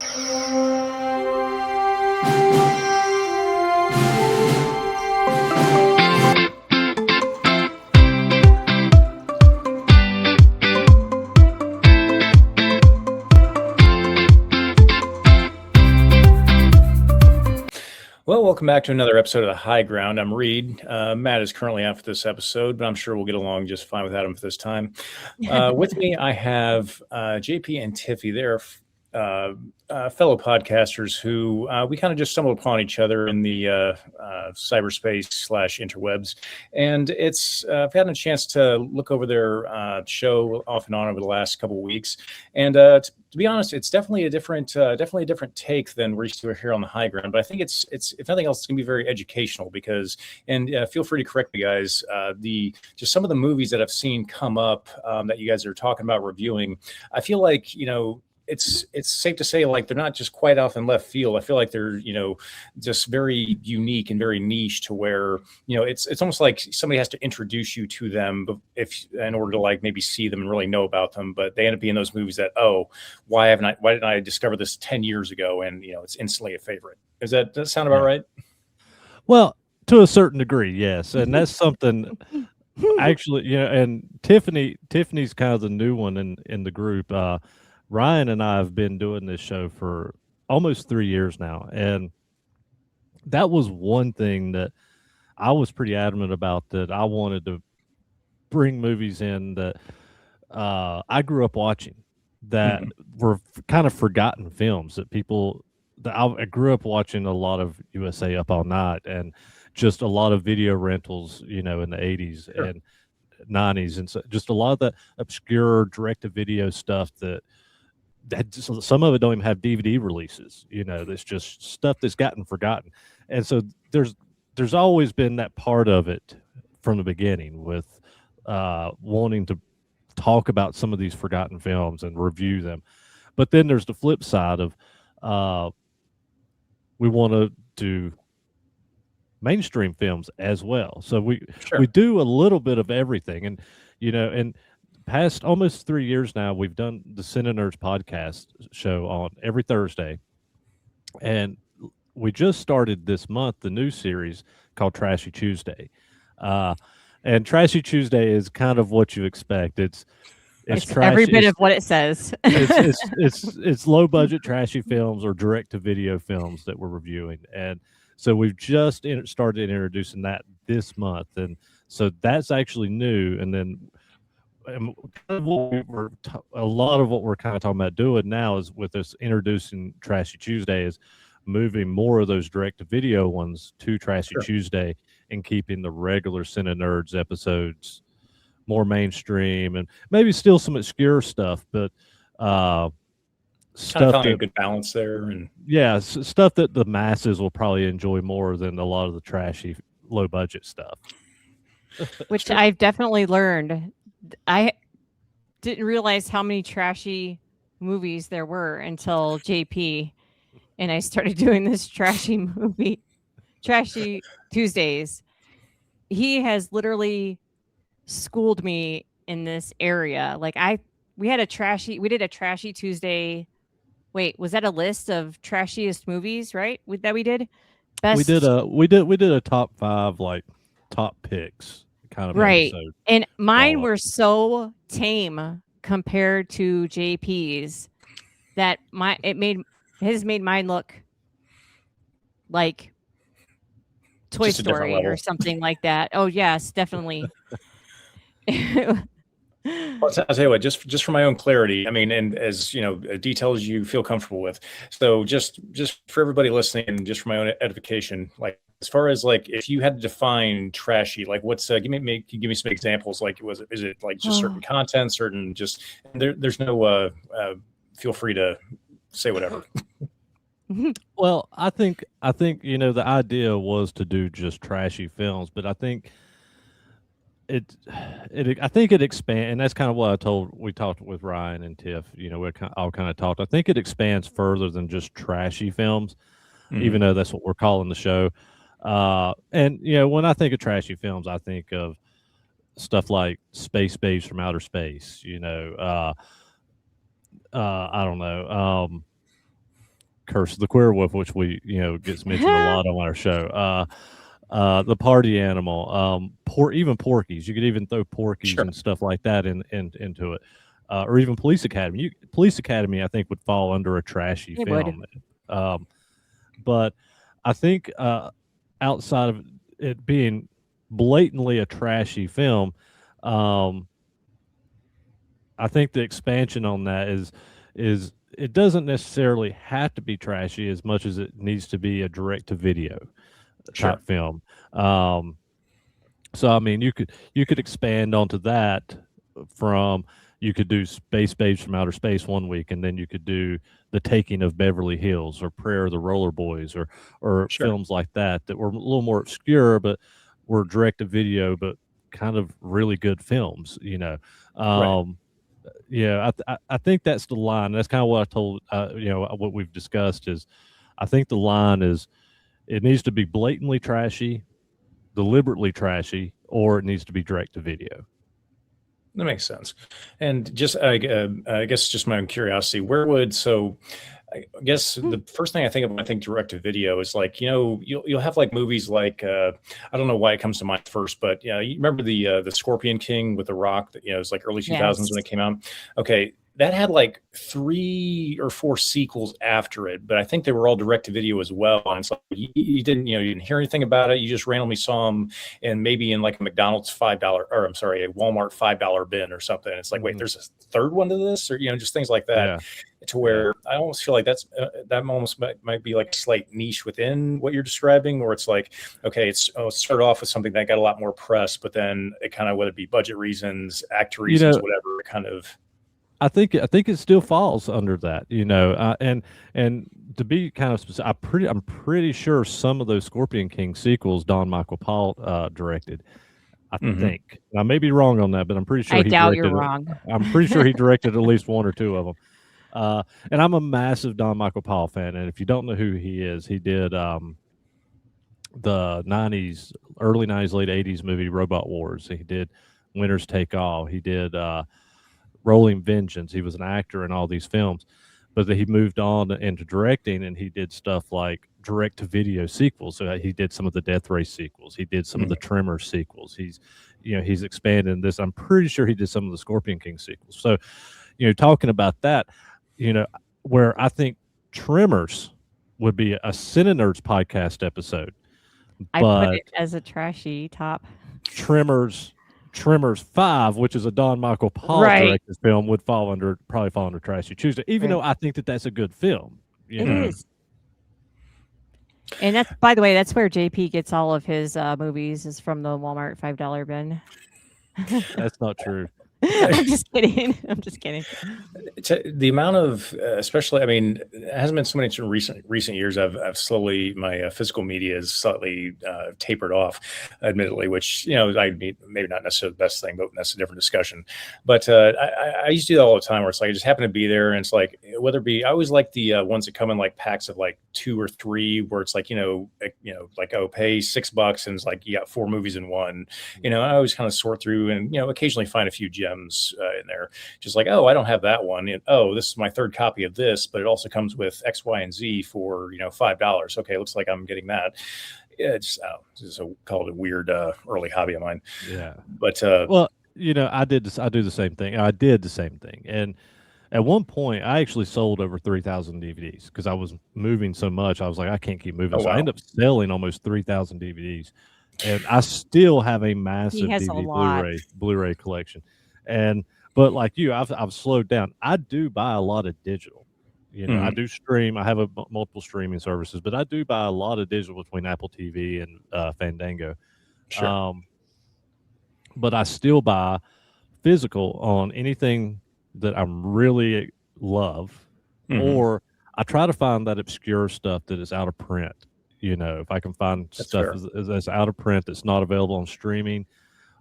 Well, welcome back to another episode of The High Ground. I'm Reed. Matt is currently out for this episode, but I'm sure we'll get along just fine without him for this time. With me, I have JP and Tiffy. They're fellow podcasters who we kind of just stumbled upon each other in the cyberspace/interwebs. And I've had a chance to look over their show off and on over the last couple of weeks. And to be honest, it's definitely a different take than we're used to here on The High Ground. But I think it's if nothing else, it's going to be very educational because, and feel free to correct me, guys. Just some of the movies that I've seen come up that you guys are talking about reviewing, I feel like it's safe to say like they're not just quite off in left field. I feel like they're just very unique and very niche to where it's almost like somebody has to introduce you to them in order to like maybe see them and really know about them. But they end up being those movies that why didn't I discover this 10 years ago and it's instantly a favorite. Does that sound about right? Well, to a certain degree, yes, and that's something. Actually, and Tiffany's kind of the new one in the group. Ryan and I have been doing this show for almost 3 years now. And that was one thing that I was pretty adamant about, that I wanted to bring movies in that I grew up watching that were kind of forgotten films that I grew up watching a lot of USA Up All Night and just a lot of video rentals, in the 80s and 90s. And so just a lot of that obscure direct-to-video stuff that some of it don't even have DVD releases. That's just stuff that's gotten forgotten. And so there's always been that part of it from the beginning with wanting to talk about some of these forgotten films and review them. But then there's the flip side of we want to do mainstream films as well. So we do a little bit of everything. And and past almost 3 years now, we've done the CineNerds Podcast show on every Thursday. And we just started this month the new series called Trashy Tuesday. And Trashy Tuesday is kind of what you expect. It's trashy, every bit of what it says. it's low budget trashy films or direct to video films that we're reviewing. And so we've just started introducing that this month. And so that's actually new. And then a lot of what we're kind of talking about doing now is with us introducing Trashy Tuesday is moving more of those direct-to-video ones to Trashy Tuesday and keeping the regular CineNerds episodes more mainstream and maybe still some obscure stuff, but stuff finding a good balance there. And stuff that the masses will probably enjoy more than a lot of the trashy, low-budget stuff. Which I've definitely learned. I didn't realize how many trashy movies there were until JP and I started doing this Trashy Tuesdays. He has literally schooled me in this area. Like we did a Trashy Tuesday. Wait, was that a list of trashiest movies, right? That we did? We did a top 5 like top picks. Kind of right, episode. And mine were so tame compared to JP's that his made mine look like Toy Story or something like that. Oh yes, definitely. Well, I'll tell you what, just for my own clarity, I mean, and as details you feel comfortable with. So just for everybody listening, and just for my own edification, like as far as like if you had to define trashy, like what's give me some examples. Like is it like just certain content, certain just there's no feel free to say whatever. Well, I think the idea was to do just trashy films, but I think it expands, and that's kind of what we talked with Ryan and Tiff. We all kind of talked. I think it expands further than just trashy films, even though that's what we're calling the show. And when I think of trashy films, I think of stuff like Space Babes from Outer Space. I don't know. Curse of the Queer Wolf, which we gets mentioned a lot on our show. The Party Animal, even Porky's. You could even throw Porky's Sure. and stuff like that into it, or even Police Academy. Police Academy, I think, would fall under a trashy It film. But I think outside of it being blatantly a trashy film, I think the expansion on that is it doesn't necessarily have to be trashy as much as it needs to be a direct to video type film. So I mean, you could expand onto that from, you could do Space Babes from Outer Space one week, and then you could do The Taking of Beverly Hills or Prayer of the Roller Boys or films like that were a little more obscure but were direct to video but kind of really good films. Yeah, I think that's the line. That's kind of what I told what we've discussed is, I think the line is, it needs to be blatantly trashy, deliberately trashy, or it needs to be direct to video. That makes sense. And just I guess just my own curiosity, I guess the first thing I think of when I think direct to video is like, you'll have like movies like I don't know why it comes to mind first, but you remember the Scorpion King with The Rock that it was like early 2000s when it came out. Okay, that had like 3 or 4 sequels after it, but I think they were all direct to video as well. And it's like you didn't hear anything about it. You just randomly saw them, and maybe in like a McDonald's a Walmart $5 bin or something. And it's like, wait, there's a third one to this, or just things like that. Yeah. To where I almost feel like that almost might be like a slight niche within what you're describing, where it's like, okay, it started off with something that got a lot more press, but then it kind of, whether it be budget reasons, actor reasons, whatever, it kind of. I think it still falls under that, and to be kind of specific, I'm pretty sure some of those Scorpion King sequels Don Michael Paul directed. I think I may be wrong on that, but I'm pretty sure I doubt you're wrong. I'm pretty sure he directed at least 1 or 2 of them. And I'm a massive Don Michael Paul fan, and if you don't know who he is, he did the early 90s, late 80s movie Robot Wars. He did Winners Take All. He did Rolling Vengeance. He was an actor in all these films, but then he moved on into directing, and he did stuff like direct to video sequels. So he did some of the Death Race sequels. He did some of the Tremors sequels. He's expanded this. I'm pretty sure he did some of the Scorpion King sequels. So, talking about that, where I think Tremors would be a CineNerds podcast episode. I put it as a trashy top. Tremors 5, which is a Don Michael Paul directed film, would probably fall under trashy Tuesday, even though I think that's a good film. It is. And that's, by the way, that's where JP gets all of his movies, is from the Walmart $5 bin. That's not true. I'm just kidding. The amount of, especially, I mean, it hasn't been so many in recent years. I've slowly, my physical media is slightly tapered off, admittedly, which, maybe not necessarily the best thing, but that's a different discussion. But I used to do that all the time, where it's like, I just happen to be there, and it's like, whether it be, I always like the ones that come in like packs of like 2 or 3, where it's like, pay $6 and it's like you got 4 movies in one. I always kind of sort through and occasionally find a few gems in there, just like, oh, I don't have that one, and oh, this is my 3rd copy of this, but it also comes with X, Y, and Z for $5. Okay, looks like I'm getting that. Yeah, it's called a weird early hobby of mine. Yeah, but well, I do the same thing. I did the same thing, and at one point, I actually sold over 3,000 DVDs because I was moving so much. I was like, I can't keep moving, so I ended up selling almost 3,000 DVDs, and I still have a massive DVD Blu-ray collection. But like you, I've slowed down. I do buy a lot of digital. I do stream. I have multiple streaming services, but I do buy a lot of digital between Apple TV and Fandango. Sure. But I still buy physical on anything that I really love, or I try to find that obscure stuff that is out of print. If I can find stuff that's out of print that's not available on streaming,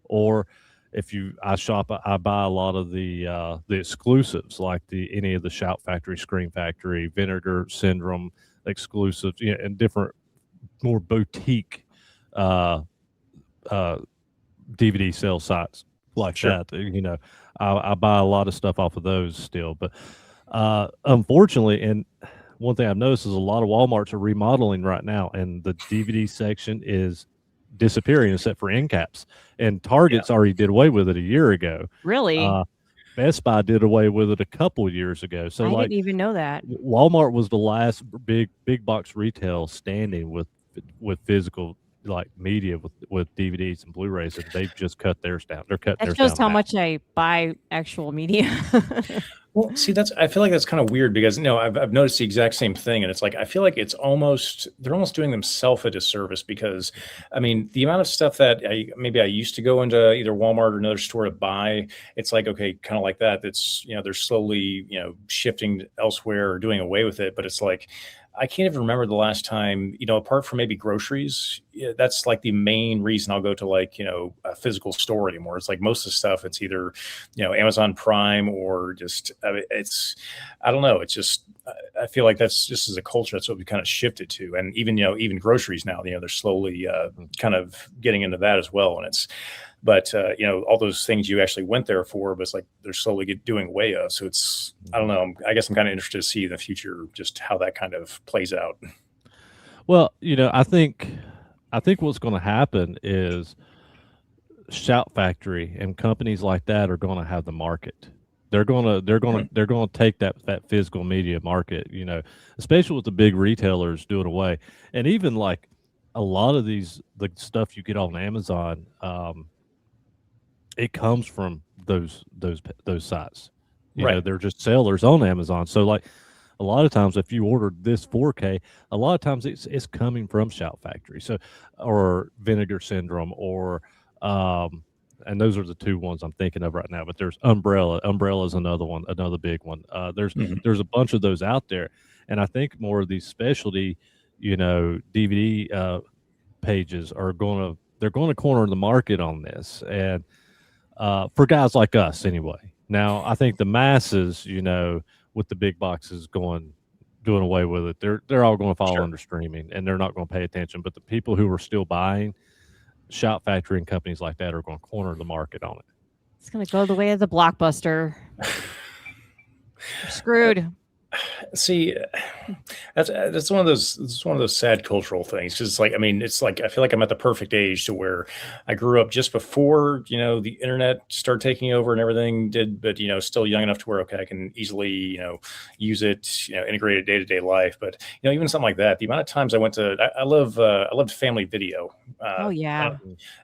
or if I buy a lot of the exclusives, like any of the Shout Factory, Scream Factory, Vinegar Syndrome exclusives, and different more boutique DVD sale sites like that. I buy a lot of stuff off of those still, but unfortunately, and one thing I've noticed is a lot of Walmarts are remodeling right now, and the DVD section is disappearing except for end caps. And Target's already did away with it a year ago. Really? Best Buy did away with it a couple of years ago. So I didn't even know that. Walmart was the last big box retail standing with physical like media with DVDs and Blu-rays, and they've just cut theirs down. They're cutting theirs down. That shows how much I buy actual media. Well, see, I feel like that's kind of weird because I've noticed the exact same thing, and it's like I feel like they're almost doing themselves a disservice because, I mean, the amount of stuff that I used to go into either Walmart or another store to buy, it's like okay, kind of like that. That's they're slowly shifting elsewhere or doing away with it, but it's like I can't even remember the last time, apart from maybe groceries, that's like the main reason I'll go to like, a physical store anymore. It's like most of the stuff, it's either, Amazon Prime or just, I don't know. It's just, I feel like that's just as a culture, that's what we kind of shifted to. And even, even groceries now, they're slowly kind of getting into that as well. And but all those things you actually went there for, but it's like they're slowly doing away of. So it's, I don't know. I guess I'm kind of interested to see in the future just how that kind of plays out. Well, I think what's going to happen is Shout Factory and companies like that are going to have the market. They're going to take that physical media market, especially with the big retailers doing away. And even like a lot of the stuff you get on Amazon, it comes from those sites. They're just sellers on Amazon. So like a lot of times if you ordered this 4K, a lot of times it's coming from Shout Factory. So or Vinegar Syndrome or and those are the two ones I'm thinking of right now. But there's Umbrella. Umbrella is another big one. There's a bunch of those out there. And I think more of these specialty, DVD pages are going to corner the market on this. And for guys like us anyway. Now, I think the masses, with the big boxes doing away with it, they're all going to fall under streaming and they're not going to pay attention. But the people who are still buying, Shout Factory and companies like that are going to corner the market on it. It's going to go the way of the Blockbuster. We're screwed. See, that's one of those sad cultural things. Because like, I mean, it's like I feel like I'm at the perfect age to where I grew up just before the internet started taking over and everything did, but still young enough to where okay, I can easily use it, integrate it day-to-day life. But even something like that, the amount of times I went to, I loved Family Video. Oh yeah,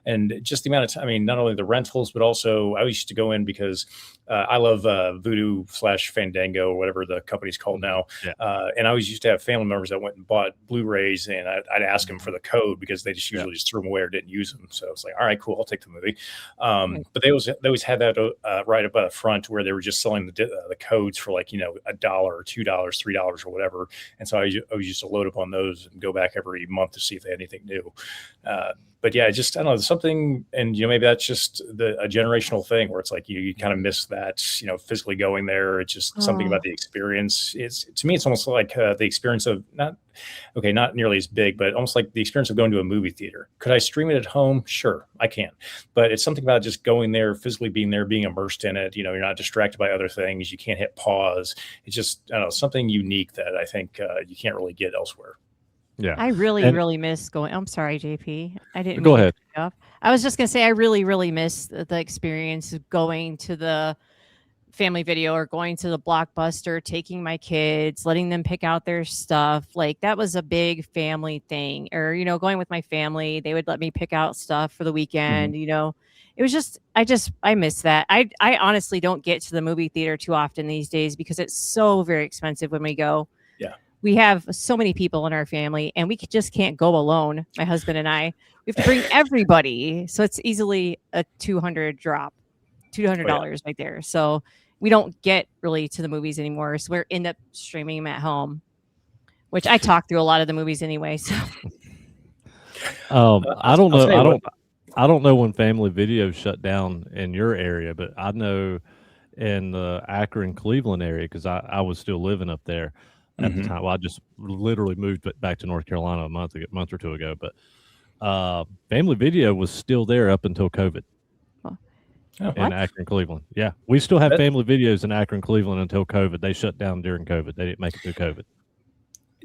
and just the amount of time. I mean, not only the rentals, but also I used to go in because I love Voodoo/Fandango or whatever the company's called now. Yeah. And I always used to have family members that went and bought Blu-rays, and I'd ask them for the code because they just usually just threw them away or didn't use them. So it's like, all right, cool, I'll take the movie. But they always had that right up at the front where they were just selling the codes for like $1 or $2, $3 or whatever. And so I always used to load up on those and go back every month to see if they had anything new. But yeah, just I don't know, something, and maybe that's just a generational thing where it's like you kind of miss that, physically going there. It's just something about the experience. To me, it's almost like the experience of not nearly as big, but almost like the experience of going to a movie theater. Could I stream it at home? Sure, I can. But it's something about just going there, physically being there, being immersed in it. You're not distracted by other things. You can't hit pause. It's just, I don't know, something unique that I think you can't really get elsewhere. Yeah, I really miss going. I'm sorry, JP. I didn't. Go ahead. I was just gonna say I really miss the experience of going to the Family Video or going to the Blockbuster, taking my kids, letting them pick out their stuff. Like that was a big family thing. Or going with my family, they would let me pick out stuff for the weekend. It was just I miss that. I honestly don't get to the movie theater too often these days because it's so very expensive when we go. Yeah. We have so many people in our family and we just can't go alone. My husband and I, we have to bring everybody. So it's easily a $200 drop, $200 right there. So we don't get really to the movies anymore. So we're end up streaming them at home, which I talk through a lot of the movies anyway. So I don't know. I don't know when Family Video shut down in your area, but I know in the Akron, Cleveland area, because I was still living up there at the time. Well, I just literally moved back to North Carolina a month or two ago, but Family Video was still there up until COVID. In Akron, Cleveland. Yeah, we still have Family Videos in Akron, Cleveland until COVID. They shut down during COVID. They didn't make it through COVID.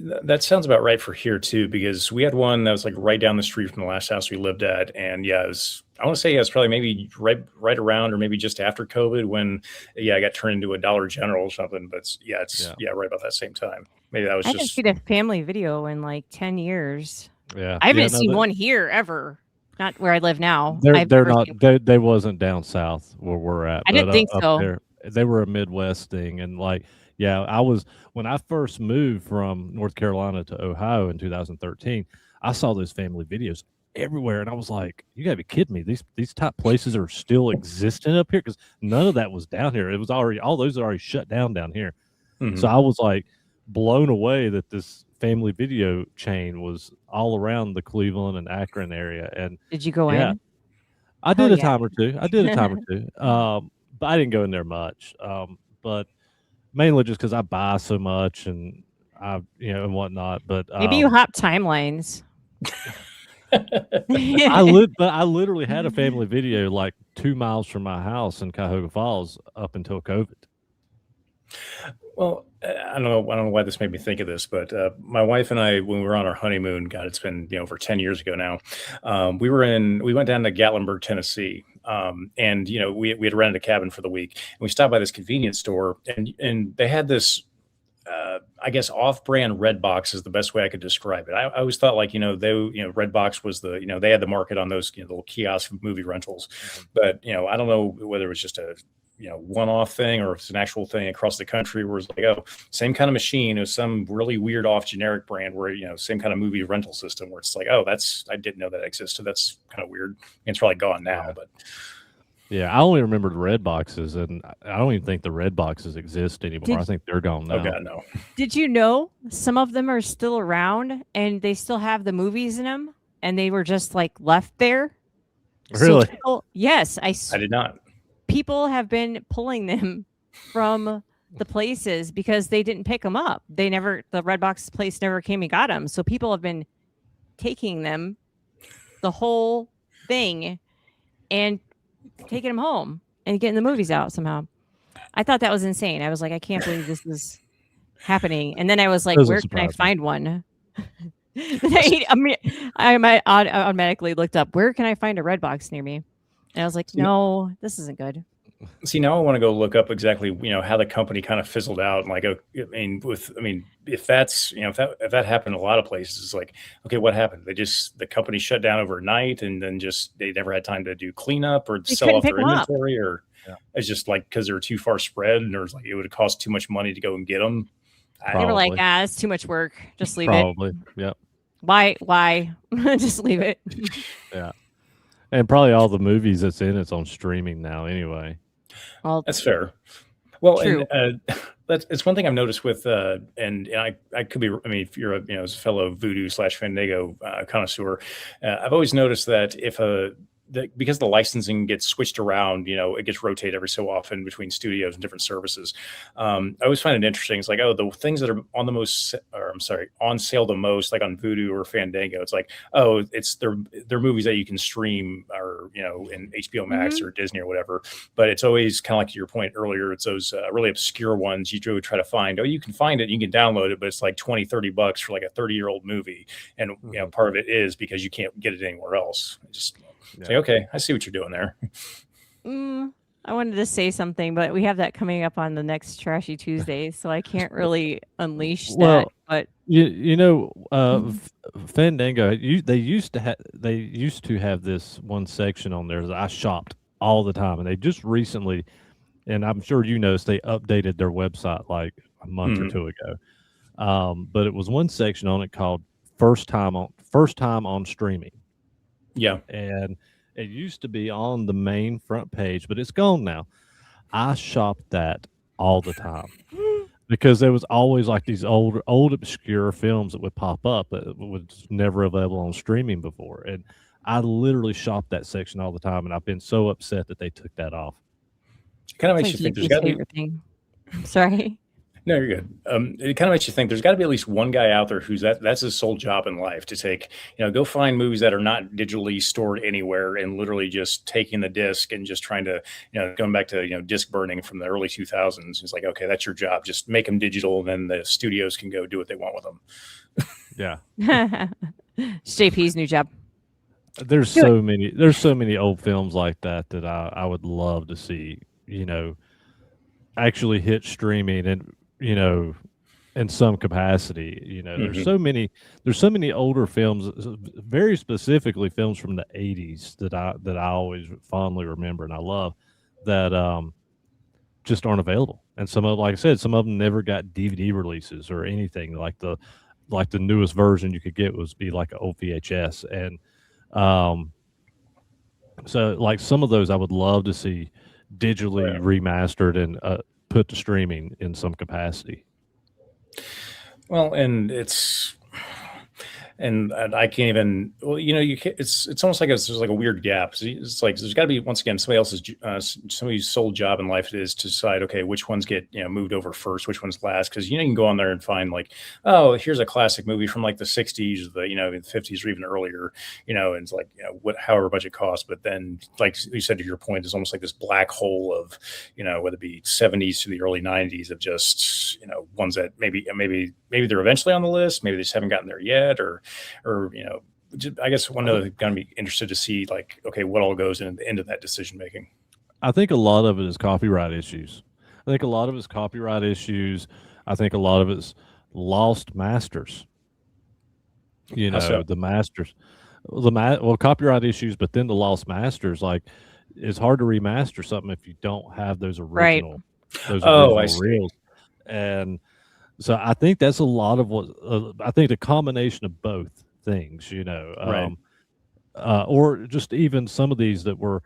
That sounds about right for here too, because we had one that was like right down the street from the last house we lived at, and yeah, it was. I want to say it was probably maybe right around or maybe just after COVID when I got turned into a Dollar General or something. But it's right about that same time. Maybe that was I haven't just seen a family video in like 10 years. Yeah, I haven't no, seen one here ever. Not where I live now. They're I've they're never not seen- they wasn't down south where we're at, I but didn't think up so. there they were a Midwest thing, and like I was when I first moved from North Carolina to Ohio in 2013. I saw those family videos everywhere, and I was like, "You gotta be kidding me! These top places are still existing up here because none of that was down here. It was already all those are already shut down here." So I was like blown away that this family video chain was all around the Cleveland and Akron area, and Did you go yeah. in? I Hell did a yeah. time or two. But I didn't go in there much. But mainly just because I buy so much and and whatnot. But Maybe you hop timelines. I literally had a family video like 2 miles from my house in Cuyahoga Falls up until COVID. Well, I don't know why this made me think of this, but my wife and I, when we were on our honeymoon, God, it's been over 10 years ago now. We went down to Gatlinburg, Tennessee, and we had rented a cabin for the week, and we stopped by this convenience store, and they had this. I guess off-brand Redbox is the best way I could describe it. I always thought like Redbox was the they had the market on those little kiosk movie rentals, but I don't know whether it was just a one-off thing or if it's an actual thing across the country where it's like, oh, same kind of machine as some really weird off generic brand where same kind of movie rental system where it's like, oh, I didn't know that existed. That's kind of weird. It's probably gone now, but yeah, I only remember the red boxes, and I don't even think the red boxes exist anymore. I think they're gone now. Oh God, no. Did you know some of them are still around and they still have the movies in them and they were just like left there? Really? So people, yes, I did not. People have been pulling them from the places because they didn't pick them up. The Redbox place never came and got them. So people have been taking them, the whole thing, and taking them home and getting the movies out somehow. I thought that was insane. I was like, I can't believe this is happening. And then I was like, where can I find one? I automatically looked up, where can I find a Redbox near me? And I was like, no, this isn't good. See, now I want to go look up exactly, how the company kind of fizzled out. And like, if that's, if that happened in a lot of places, it's like, okay, what happened? The company shut down overnight and then they never had time to do cleanup or sell off their inventory, or it's just like, because they were too far spread and there's like, it would have cost too much money to go and get them. They were like, it's too much work. Just leave it. Probably. Yep. Why? Just leave it. Yeah. And probably all the movies that's in it's on streaming now anyway. Well, that's fair. Well, true. And it's one thing I've noticed with and I could be, if you're as a fellow Voodoo/Fandango connoisseur, I've always noticed that if because the licensing gets switched around, it gets rotated every so often between studios and different services. I always find it interesting. It's like, oh, the things that are on sale the most, like on Vudu or Fandango, it's like, oh, it's they're movies that you can stream or in HBO Max or Disney or whatever. But it's always kind of like your point earlier. It's those really obscure ones you try to find. Oh, you can find it, you can download it, but it's like $20-30 for like a 30-year-old movie, and part of it is because you can't get it anywhere else. Say, okay, I see what you're doing there. I wanted to say something, but we have that coming up on the next Trashy Tuesday, so I can't really unleash that. But Fandango, they used to have this one section on there that I shopped all the time, and they just recently, and I'm sure you noticed, they updated their website like a month or two ago. But it was one section on it called first time on streaming. Yeah. And it used to be on the main front page, but it's gone now. I shopped that all the time because there was always like these old obscure films that would pop up that was never available on streaming before. And I literally shopped that section all the time, and I've been so upset that they took that off. It kind of makes you think there's got to be. Sorry. No, you're good. It kind of makes you think there's got to be at least one guy out there who's that's his sole job in life to take, go find movies that are not digitally stored anywhere and literally just taking the disc and just trying to, going back to, disc burning from the early 2000s. It's like, okay, that's your job. Just make them digital. And then the studios can go do what they want with them. Yeah. It's JP's new job. There's so many old films like that I would love to see, actually hit streaming and, in some capacity. There's so many older films, very specifically films from the 80s that I always fondly remember and I love that just aren't available. And some of, like I said, some of them never got DVD releases or anything. Like the newest version you could get was be like an old VHS. And so like some of those I would love to see digitally remastered and put to streaming in some capacity. Well, and I can't even. Well, you can't. It's almost like there's like a weird gap. It's like there's got to be once again somebody's sole job in life is to decide, okay, which ones get moved over first, which ones last, because you can go on there and find like, oh, here's a classic movie from like the 60s, the 50s or even earlier, and it's like however much it costs, but then like you said to your point, it's almost like this black hole of whether it be 70s to the early 90s of just ones that maybe they're eventually on the list, maybe they just haven't gotten there yet, or I guess one of them going to be interested to see like, okay, what all goes into that decision making. I think a lot of it is copyright issues. I think a lot of it's copyright issues. I think a lot of it's lost masters. The masters, copyright issues, but then the lost masters. Like, it's hard to remaster something if you don't have those original, reels. And so I think that's a lot of what I think the combination of both things, or just even some of these that were,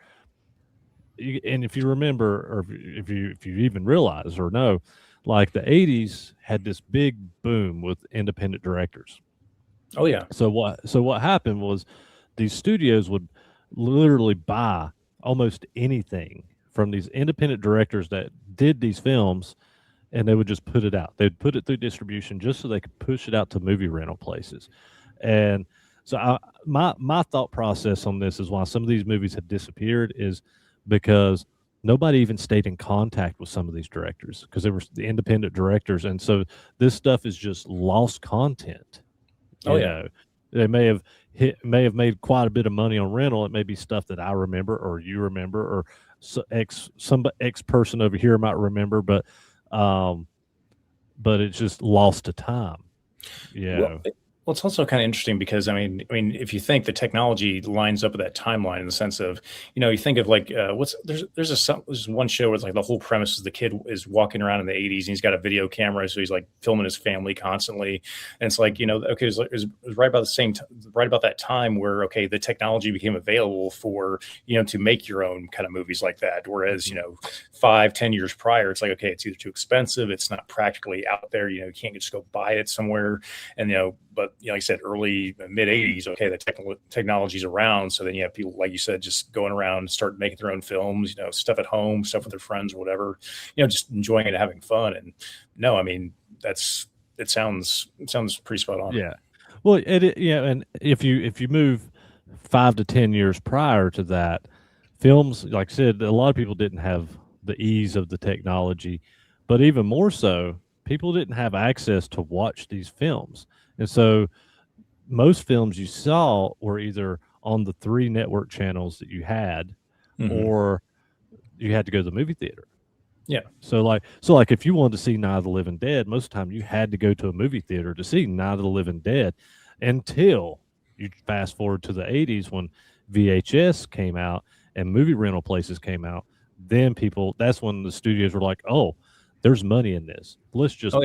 and if you remember, or if you even realize or know, like the 80s had this big boom with independent directors. Oh yeah. So what happened was these studios would literally buy almost anything from these independent directors that did these films. And they would just put it out. They'd put it through distribution just so they could push it out to movie rental places. And so my thought process on this is why some of these movies have disappeared is because nobody even stayed in contact with some of these directors because they were the independent directors. And so this stuff is just lost content. Oh, yeah. They may have made quite a bit of money on rental. It may be stuff that I remember or you remember or some X person over here might remember, but it's just lost to time. Yeah. Well, it's also kind of interesting because I mean, if you think the technology lines up with that timeline in the sense of, you think of like there's one show where it's like the whole premise is the kid is walking around in the 80s and he's got a video camera, so he's like filming his family constantly, and it's like okay, it was right about right about that time where okay, the technology became available for to make your own kind of movies like that, whereas 5-10 years prior, it's like okay, it's either too expensive, it's not practically out there, you can't just go buy it somewhere, and but like I said, early mid 80s, okay, the technology's around. So then you have people, like you said, just going around, start making their own films, stuff at home, stuff with their friends or whatever, just enjoying it and having fun. And no, I mean, it sounds pretty spot on. Yeah. Well, and if you move 5 to 10 years prior to that, films, like I said, a lot of people didn't have the ease of the technology, but even more so, people didn't have access to watch these films. And so most films you saw were either on the 3 network channels that you had, or you had to go to the movie theater. Yeah. So like if you wanted to see Night of the Living Dead, most of the time you had to go to a movie theater to see Night of the Living Dead until you fast forward to the 80s when VHS came out and movie rental places came out. Then that's when the studios were like, oh, there's money in this. Let's just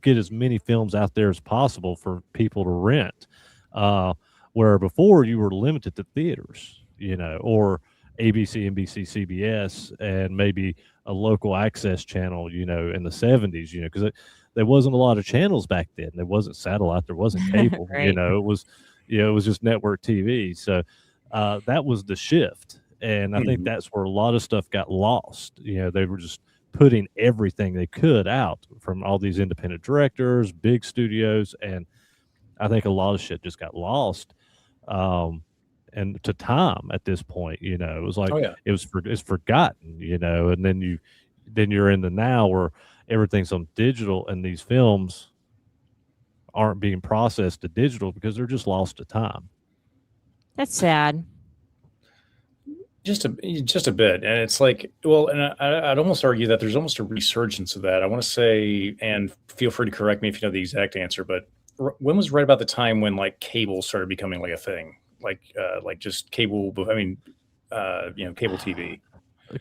get as many films out there as possible for people to rent. Where before you were limited to theaters, or ABC, NBC, CBS, and maybe a local access channel, in the 70s, because there wasn't a lot of channels back then. There wasn't satellite, there wasn't cable, Right. it was just network TV. So that was the shift. And I think that's where a lot of stuff got lost. They were just putting everything they could out from all these independent directors, big studios, and I think a lot of shit just got lost. And to time at this point, it was like Oh yeah. it's forgotten, and then you're in the now where everything's on digital and these films aren't being processed to digital because they're just lost to time. That's sad. Just a bit, and it's like, well, and I'd almost argue that there's almost a resurgence of that. I want to say, and feel free to correct me if you know the exact answer, but when was right about the time when like cable started becoming like a thing, like just cable? I mean, cable TV.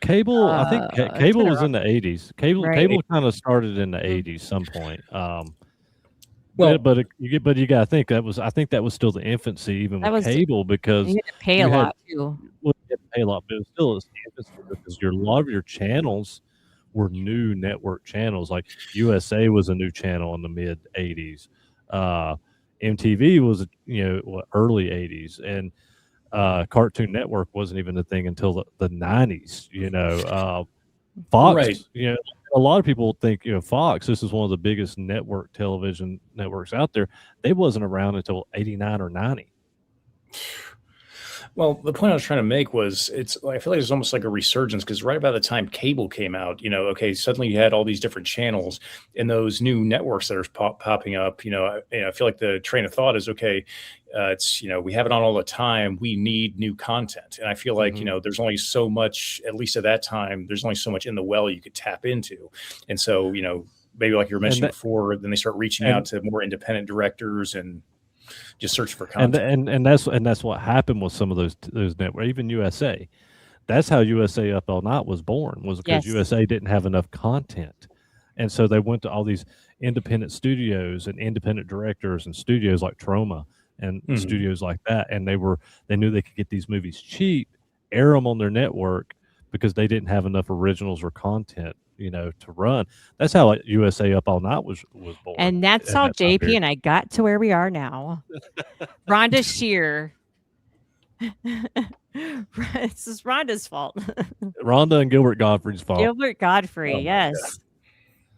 Cable, I think It's cable been was in around. the 80s. Cable Right. kind of started in the 80s some point. Well, but you got to think I think that was still the infancy even That with was- cable because You had to pay you a had- lot too. well, you had to pay a lot, but it was still the infancy because a lot of your channels were new network channels. Like USA was a new channel in the mid 80s. MTV was early 80s, and Cartoon Network wasn't even a thing until the 90s. Fox, Right. A lot of people think Fox. This is one of the biggest network television networks out there. They wasn't around until 89 or 90. Well, the point I was trying to make was I feel like there's almost like a resurgence because right about the time cable came out, okay, suddenly you had all these different channels and those new networks that are popping up. I feel like the train of thought is okay. It's we have it on all the time. We need new content, and I feel like there's only so much. At least at that time, there's only so much in the well you could tap into, and so maybe like you were mentioning before, then they start reaching out to more independent directors and just search for content. And that's what happened with some of those networks, even USA. That's how USA Up All Night was born, was because Yes. USA didn't have enough content. And so they went to all these independent studios and independent directors and studios like Troma and studios like that. And they knew they could get these movies cheap, air them on their network because they didn't have enough originals or content, to run. That's how USA Up All Night was born. And that's how that time JP period. and I got to where we are now. Rhonda Shear. This is Rhonda's fault. Rhonda and Gilbert Gottfried's fault. Gilbert Godfrey, Oh my yes.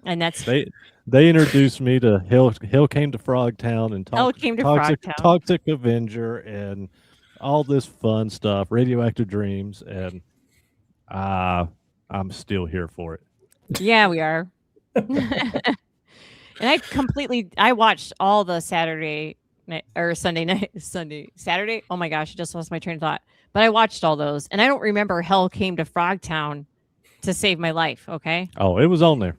And that's They introduced me to Hell Came to Frogtown and Hell Came to Toxic, Frogtown. Toxic Avenger and all this fun stuff, Radioactive Dreams, and I'm still here for it. Yeah, we are. And I watched all the Saturday night or Saturday. Oh my gosh, I just lost my train of thought. But I watched all those, and I don't remember Hell Came to Frogtown to save my life. Okay, Oh, it was on there.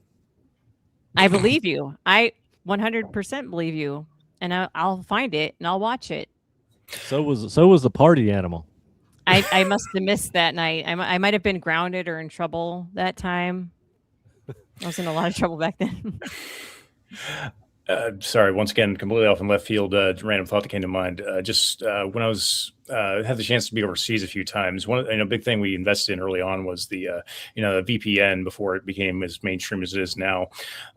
I believe you. I 100% believe you, and I'll find it and I'll watch it. So was the party animal. I must have missed that night. I might have been grounded or in trouble that time. I was in a lot of trouble back then. Sorry, once again, completely off in left field. Random thought that came to mind. Just when I was had the chance to be overseas a few times. One big thing we invested in early on was the the VPN before it became as mainstream as it is now.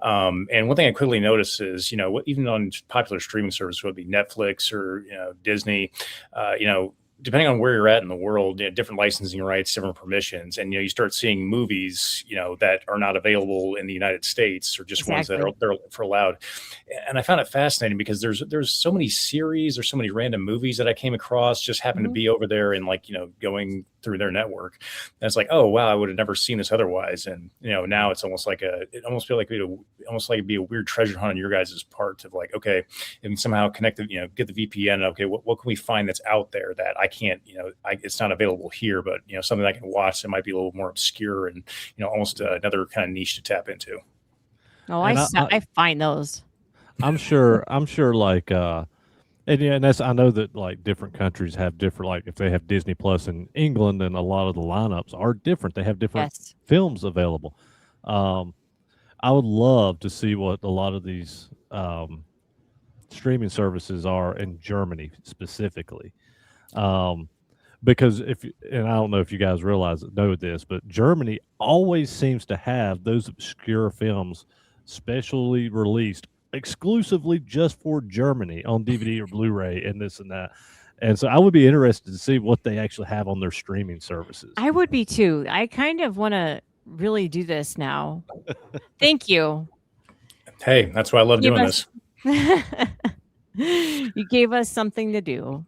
And one thing I quickly noticed is even on popular streaming services, whether it be Netflix or Disney, depending on where you're at in the world, different licensing rights, different permissions, and you start seeing movies that are not available in the United States or just ones that are there for allowed. And I found it fascinating because there's so many series or so many random movies that I came across just happened to be over there and going through their network. And it's like, oh wow, I would have never seen this otherwise. And now it's almost like it almost feel like it'd be a weird treasure hunt on your guys' part of like, okay, and somehow connect the get the VPN. Okay, what can we find that's out there that I can't, it's not available here, but something I can watch that might be a little more obscure and almost another kind of niche to tap into. Oh, And I find those. I'm sure like and that's, I know that like different countries have different, like if they have Disney Plus in England, and a lot of the lineups are different. They have different films available. I would love to see what a lot of these streaming services are in Germany specifically. Because and I don't know if you guys know this, but Germany always seems to have those obscure films specially released exclusively just for Germany on DVD or Blu-ray and this and that. And so I would be interested to see what they actually have on their streaming services. I would be too. I kind of want to really do this now. Thank you. Hey, that's why I love doing us, this. You gave us something to do,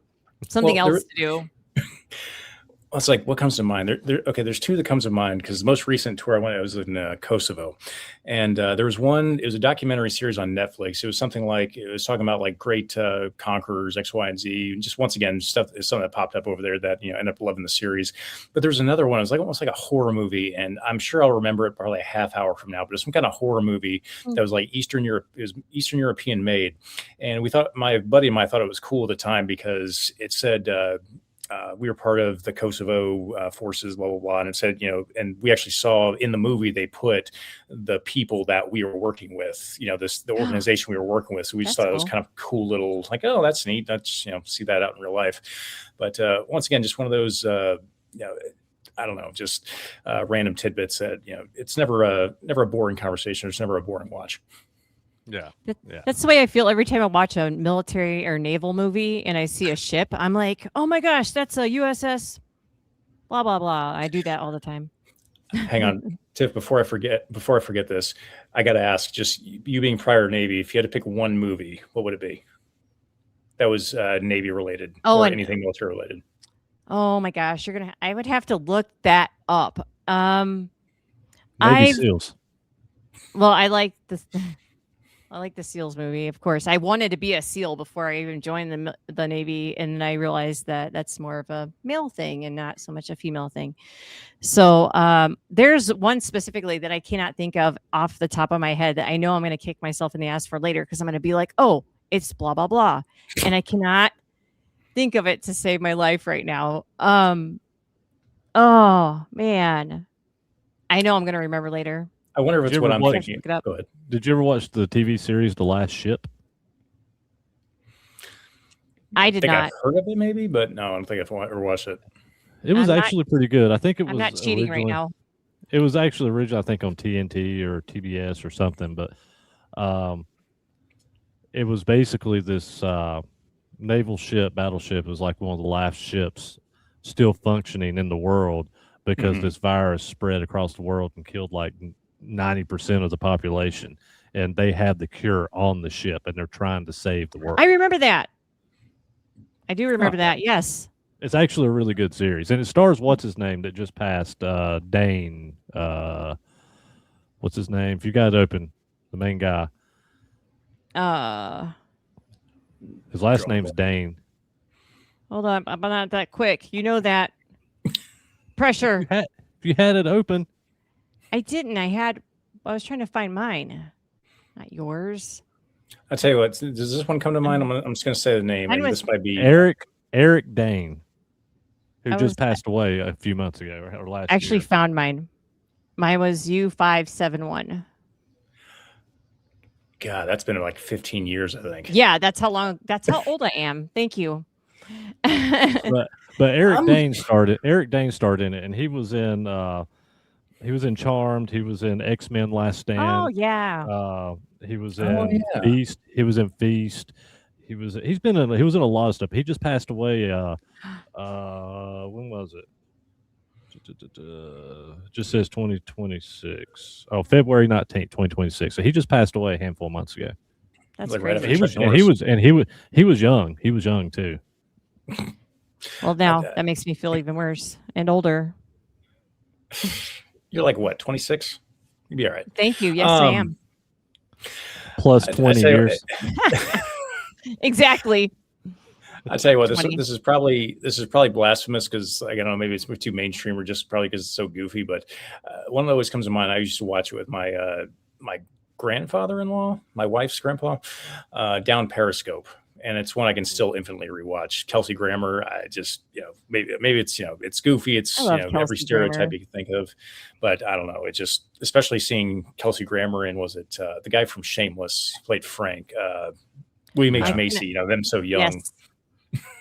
something else to do. It's like, what comes to mind? Okay, there's two that comes to mind because the most recent tour I went, I was in Kosovo, and there was one. It was a documentary series on Netflix. It was something like it was talking about like great conquerors X, Y, and Z. Just once again, something that popped up over there that ended up loving the series. But there was another one. It was like almost like a horror movie, and I'm sure I'll remember it probably a half hour from now. But it was some kind of horror movie that was like Eastern European made, and we thought, my buddy and I thought it was cool at the time because it said. We were part of the Kosovo forces, blah, blah, blah. And it said, and we actually saw in the movie, they put the people that we were working with, the organization we were working with. So we just thought it was kind of cool little, like, oh, that's neat. That's, see that out in real life. But once again, just one of those, I don't know, just random tidbits that, it's never a boring conversation. It's never a boring watch. Yeah. That's the way I feel every time I watch a military or naval movie and I see a ship. I'm like, oh my gosh, that's a USS blah, blah, blah. I do that all the time. Hang on, Tiff, before I forget this, I got to ask, just you being prior Navy, if you had to pick one movie, what would it be? That was Navy related or anything military related. Oh my gosh, I would have to look that up. Navy SEALs. Well, I like the SEALs movie, of course. I wanted to be a SEAL before I even joined the Navy, and I realized that that's more of a male thing and not so much a female thing. So there's one specifically that I cannot think of off the top of my head that I know I'm going to kick myself in the ass for later because I'm going to be like, oh, it's blah, blah, blah. And I cannot think of it to save my life right now. Oh, man. I know I'm going to remember later. I wonder if it's what I'm thinking. Go ahead. Did you ever watch the TV series The Last Ship? I did not. I've heard of it maybe, but no, I don't think I've ever watched it. It was actually pretty good. I think it was. I'm not cheating right now. It was actually originally, I think, on TNT or TBS or something, but it was basically this naval battleship. It was like one of the last ships still functioning in the world because this virus spread across the world and killed like 90% of the population, and they have the cure on the ship and they're trying to save the world. I remember that. I do remember that. Yes. It's actually a really good series, and it stars what's his name that just passed, Dane. What's his name? If you got it open, the main guy. His last name's Dane. Hold on, I'm not that quick. You know that. Pressure. If you had it open. I didn't. I was trying to find mine, not yours. I'll tell you what. Does this one come to mind? I'm just going to say the name. And this might be Eric Dane, who just passed away a few months ago or last year. Actually found mine. Mine was U571. God, that's been like 15 years, I think. Yeah, that's how old I am. Thank you. But Eric Dane started in it, and he was in Charmed. He was in X-Men Last Stand. Oh yeah. He was in Feast. He was in Feast. He was in a lot of stuff. He just passed away. When was it? Just says 2026. Oh, February 19th, 2026. So he just passed away a handful of months ago. That's like crazy. He was young. He was young too. Well, now that makes me feel even worse and older. You're like what, 26? You'd be all right. Thank you. Yes, I am. Plus 20 years. Exactly. I tell you what, this is probably blasphemous because I don't know, maybe it's too mainstream or just probably because it's so goofy. But one that always comes to mind. I used to watch it with my my grandfather-in-law, my wife's grandpa, down Periscope. And it's one I can still infinitely rewatch. Kelsey Grammer, I just, maybe it's, it's goofy. It's, every stereotype you can think of, but I don't know. It just, especially seeing Kelsey Grammer in, was it the guy from Shameless played Frank, William H. Macy, them so young. Yes.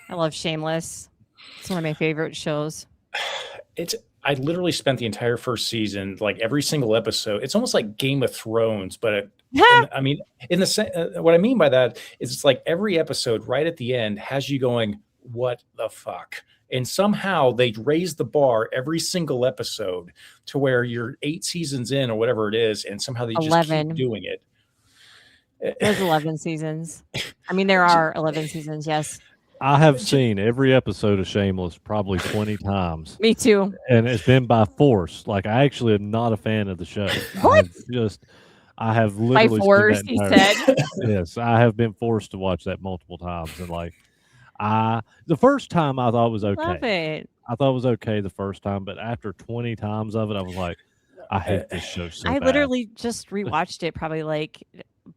I love Shameless. It's one of my favorite shows. I literally spent the entire first season, like every single episode. It's almost like Game of Thrones, but I mean, what I mean by that is it's like every episode right at the end has you going, what the fuck? And somehow they raise the bar every single episode to where you're 8 seasons in or whatever it is, and somehow they just 11. keep doing it. There's 11 seasons. I mean, there are 11 seasons. Yes, I have seen every episode of Shameless probably 20 times, me too. and it's been by force. Like, I actually am not a fan of the show. What? I have By literally force, seen he that said. Yes, I have been forced to watch that multiple times, and like, the first time I thought it was Love okay. it. I thought it was okay the first time, but after 20 times of it, I was like, I hate this show so I bad. literally just rewatched it probably like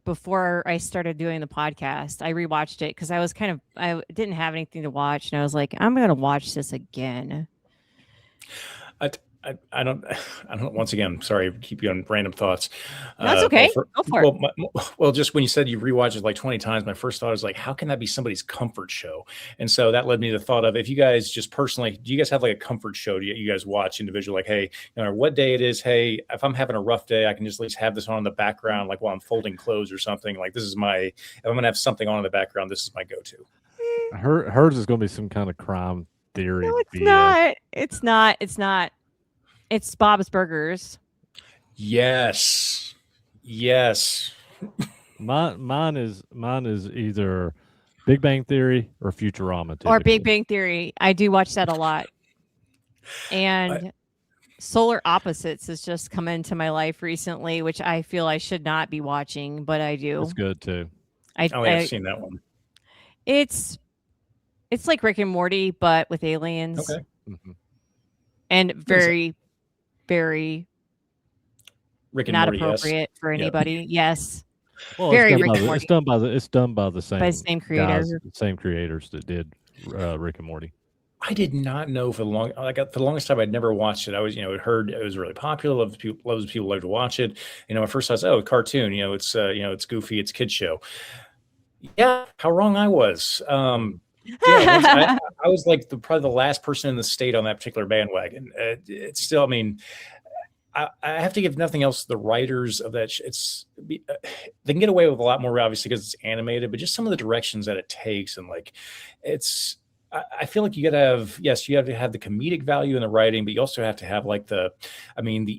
before I started doing the podcast. I rewatched it because I didn't have anything to watch, and I was like, I'm gonna watch this again. I don't. Once again, sorry, keep you on random thoughts. That's okay. Go for it. Well, just when you said you rewatched it like 20 times, my first thought was like, how can that be somebody's comfort show? And so that led me to the thought of, if you guys just personally, do you guys have like a comfort show? Do you guys watch individually? Like, hey, no matter what day it is, hey, if I'm having a rough day, I can just at least have this on in the background, like while I'm folding clothes or something. Like, if I'm gonna have something on in the background, this is my go-to. Hers is going to be some kind of crime theory. No, it's BS. not. It's not. It's Bob's Burgers. Yes. Mine is either Big Bang Theory or Futurama. Or Big typically. Bang Theory. I do watch that a lot. And Solar Opposites has just come into my life recently, which I feel I should not be watching, but I do. That's good too. I've seen that one. It's like Rick and Morty, but with aliens. Okay. Mhm. And very, very Rick and not Morty, appropriate for anybody. Yes. Well, Very it's Rick and Morty. it's done by the same same creator. guys, the same creators that did Rick and Morty. I did not know for the longest time I'd never watched it. I was, heard it was really popular. Loads of people like to watch it. My first thought was, cartoon. It's goofy. It's a kid show. Yeah, how wrong I was. I was like probably the last person in the state on that particular bandwagon. It's still, I mean, I have to give nothing else to the writers of that. They can get away with a lot more, obviously, because it's animated, but just some of the directions that it takes, and like, I feel like you have to have the comedic value in the writing, but you also have to have like the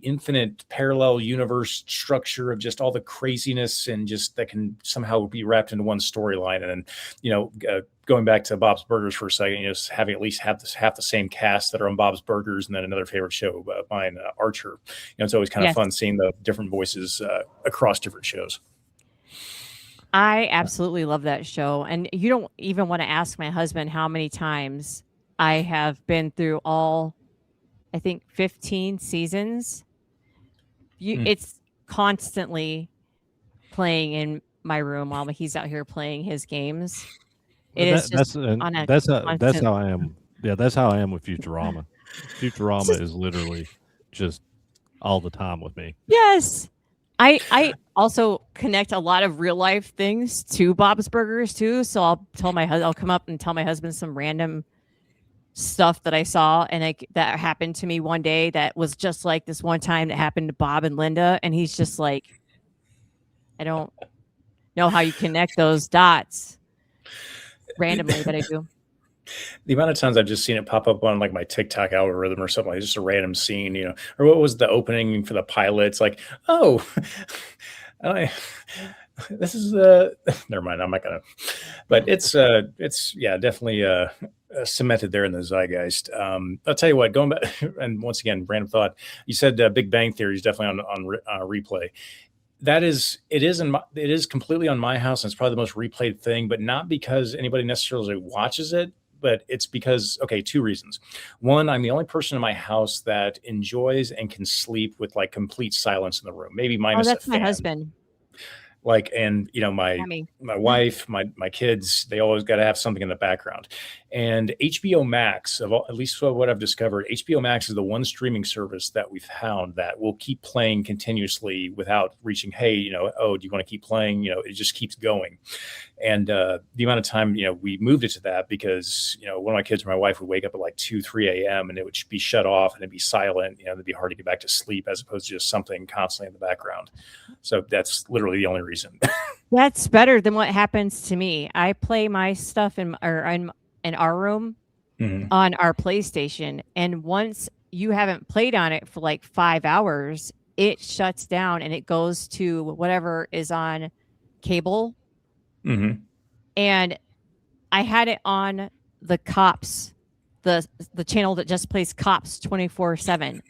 infinite parallel universe structure of just all the craziness and just that can somehow be wrapped into one storyline. And then, going back to Bob's Burgers for a second, just having at least half the same cast that are on Bob's Burgers, and then another favorite show of mine, Archer. It's always kind of fun seeing the different voices across different shows. I absolutely love that show. And you don't even want to ask my husband how many times I have been through all, I think, 15 seasons. It's constantly playing in my room while he's out here playing his games. That's how I am. Yeah, that's how I am with Futurama. Futurama is literally just all the time with me. Yes. I also connect a lot of real life things to Bob's Burgers too. So I'll come up and tell my husband some random stuff that I saw and that happened to me one day that was just like this one time that happened to Bob and Linda. And he's just like, I don't know how you connect those dots randomly, but I do. The amount of times I've just seen it pop up on like my TikTok algorithm or something, like just a random scene, or what was the opening for the pilot? It's like, oh, this is never mind. I'm not gonna, but it's definitely cemented there in the zeitgeist. I'll tell you what, going back and once again, random thought. You said Big Bang Theory is definitely on replay. It is completely on my house, and it's probably the most replayed thing, but not because anybody necessarily watches it, but it's because, two reasons. One, I'm the only person in my house that enjoys and can sleep with like complete silence in the room, maybe minus that's a my fan. husband. Like, and my wife, my kids, they always got to have something in the background. And HBO Max, at least what I've discovered, HBO Max is the one streaming service that we've found that will keep playing continuously without reaching, hey, do you want to keep playing? It just keeps going. And the amount of time, we moved it to that because, one of my kids or my wife would wake up at like 2, 3 a.m. and it would be shut off and it'd be silent. It'd be hard to get back to sleep as opposed to just something constantly in the background. So that's literally the only reason. That's better than what happens to me. I play my stuff in our room, on our PlayStation. And once you haven't played on it for like 5 hours, it shuts down and it goes to whatever is on cable. And I had it on the Cops, the channel that just plays Cops 24/7.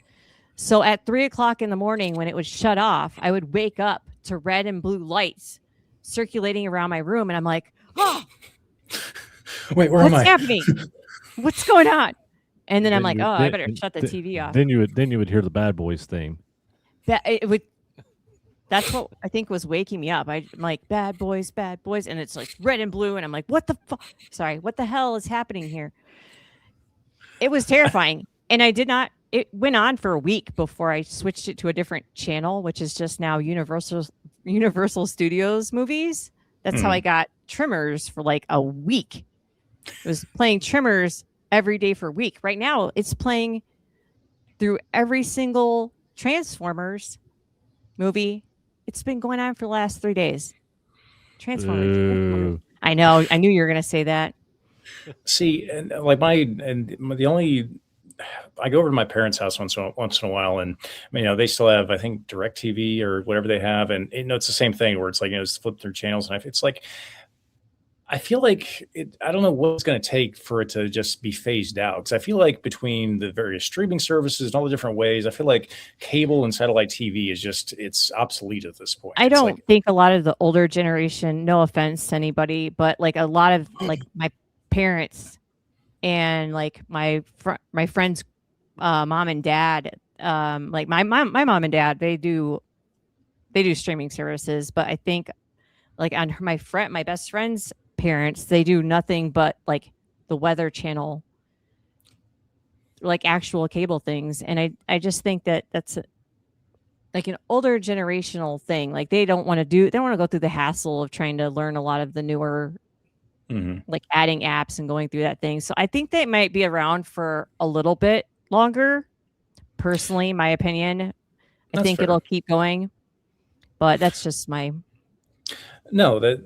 So at 3:00 in the morning, when it would shut off, I would wake up to red and blue lights circulating around my room, and I'm like, "Oh, wait, where am I? What's happening? What's going on?" And then I'm like, you "Oh, would- I then- better shut the TV off." Then you would hear the Bad Boys theme. That it would. That's what I think was waking me up. I'm like, bad boys, and it's like red and blue, and I'm like, what the fuck? Sorry, what the hell is happening here? It was terrifying, and I did not. It went on for a week before I switched it to a different channel, which is just now Universal Studios movies. That's how I got Tremors for like a week. It was playing Tremors every day for a week. Right now, it's playing through every single Transformers movie. It's been going on for the last 3 days. Transformers. I know. I knew you were going to say that. See, and like the only, I go over to my parents' house once in a while, and they still have, I think, DirecTV or whatever they have, and it's the same thing where it's like just flip through channels, and it's like, I feel like I don't know what it's going to take for it to just be phased out, because I feel like between the various streaming services and all the different ways, I feel like cable and satellite TV is it's obsolete at this point. I don't think a lot of the older generation, no offense to anybody, but like a lot of like my parents and like my friends' mom and dad, like my mom and dad, they do streaming services, but I think like on my best friend's parents, they do nothing but like the Weather Channel, like actual cable things. And I just think that that's like an older generational thing. Like they don't want to go through the hassle of trying to learn a lot of the newer, like adding apps and going through that thing. So I think they might be around for a little bit longer. Personally, my opinion, I think it'll keep going, but that's just my. No, that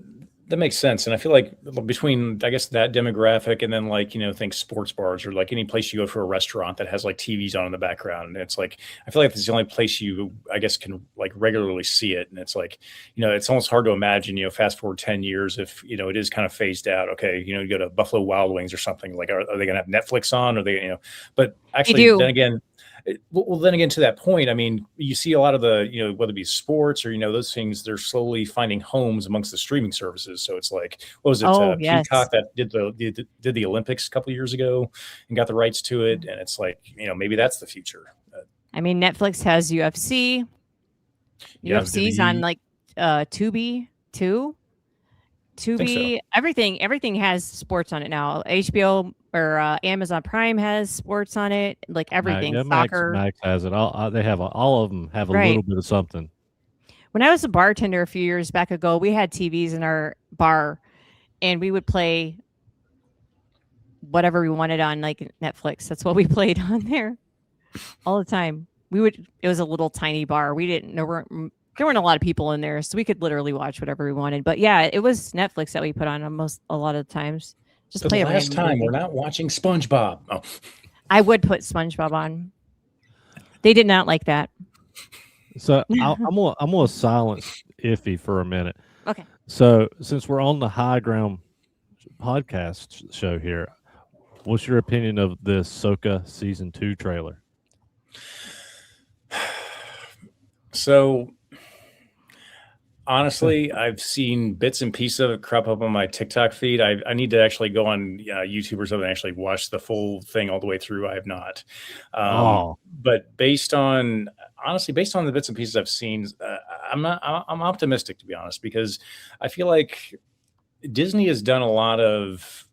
makes sense. And I feel like between, I guess, that demographic and then like, think sports bars or like any place you go for a restaurant that has like TVs on in the background. And it's like, I feel like it's the only place you, I guess, can like regularly see it. And it's like, it's almost hard to imagine, fast forward 10 years if, it is kind of phased out. Okay. You go to Buffalo Wild Wings or something, like, are they going to have Netflix on? Or they, but actually then again, to that point, I mean, you see a lot of the, whether it be sports or, those things, they're slowly finding homes amongst the streaming services. So it's like, what was it? Yes. Peacock that did the Olympics a couple of years ago and got the rights to it. And it's like, maybe that's the future. I mean, Netflix has UFC. UFC's on like Tubi too. Tubi, so. Everything has sports on it now. HBO or Amazon Prime has sports on it. Like everything, soccer. Max has it. They have all of them have a little bit of something. When I was a bartender a few years back ago, we had TVs in our bar, and we would play whatever we wanted on like Netflix. That's what we played on there all the time. It was a little tiny bar. There weren't a lot of people in there, so we could literally watch whatever we wanted. But yeah, it was Netflix that we put on a lot of the times. Just play the last time movie. We're not watching SpongeBob. Oh. I would put SpongeBob on. They did not like that. So I'm gonna silence Iffy for a minute. Okay. So since we're on the High Ground podcast show here, what's your opinion of this Ahsoka season 2 trailer? So honestly, I've seen bits and pieces of it crop up on my TikTok feed. I need to actually go on YouTube or something and actually watch the full thing all the way through. I have not. But based on the bits and pieces I've seen, I'm optimistic, to be honest, because I feel like Disney has done a lot of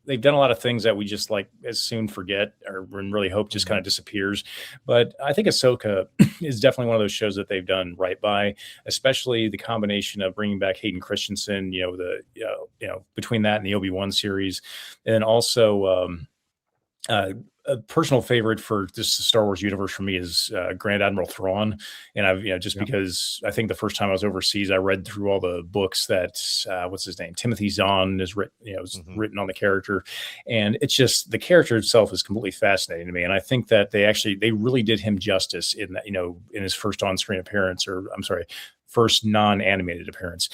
things that we just like as soon forget or really hope just kind of disappears. But I think Ahsoka is definitely one of those shows that they've done right by, especially the combination of bringing back Hayden Christensen, between that and the Obi-Wan series, and then also a personal favorite for this Star Wars universe for me is Grand Admiral Thrawn, and I've just because I think the first time I was overseas, I read through all the books that what's his name, Timothy Zahn is written, written on the character, and it's just the character itself is completely fascinating to me, and I think that they really did him justice in that in his first on-screen appearance, or I'm sorry, first non-animated appearance.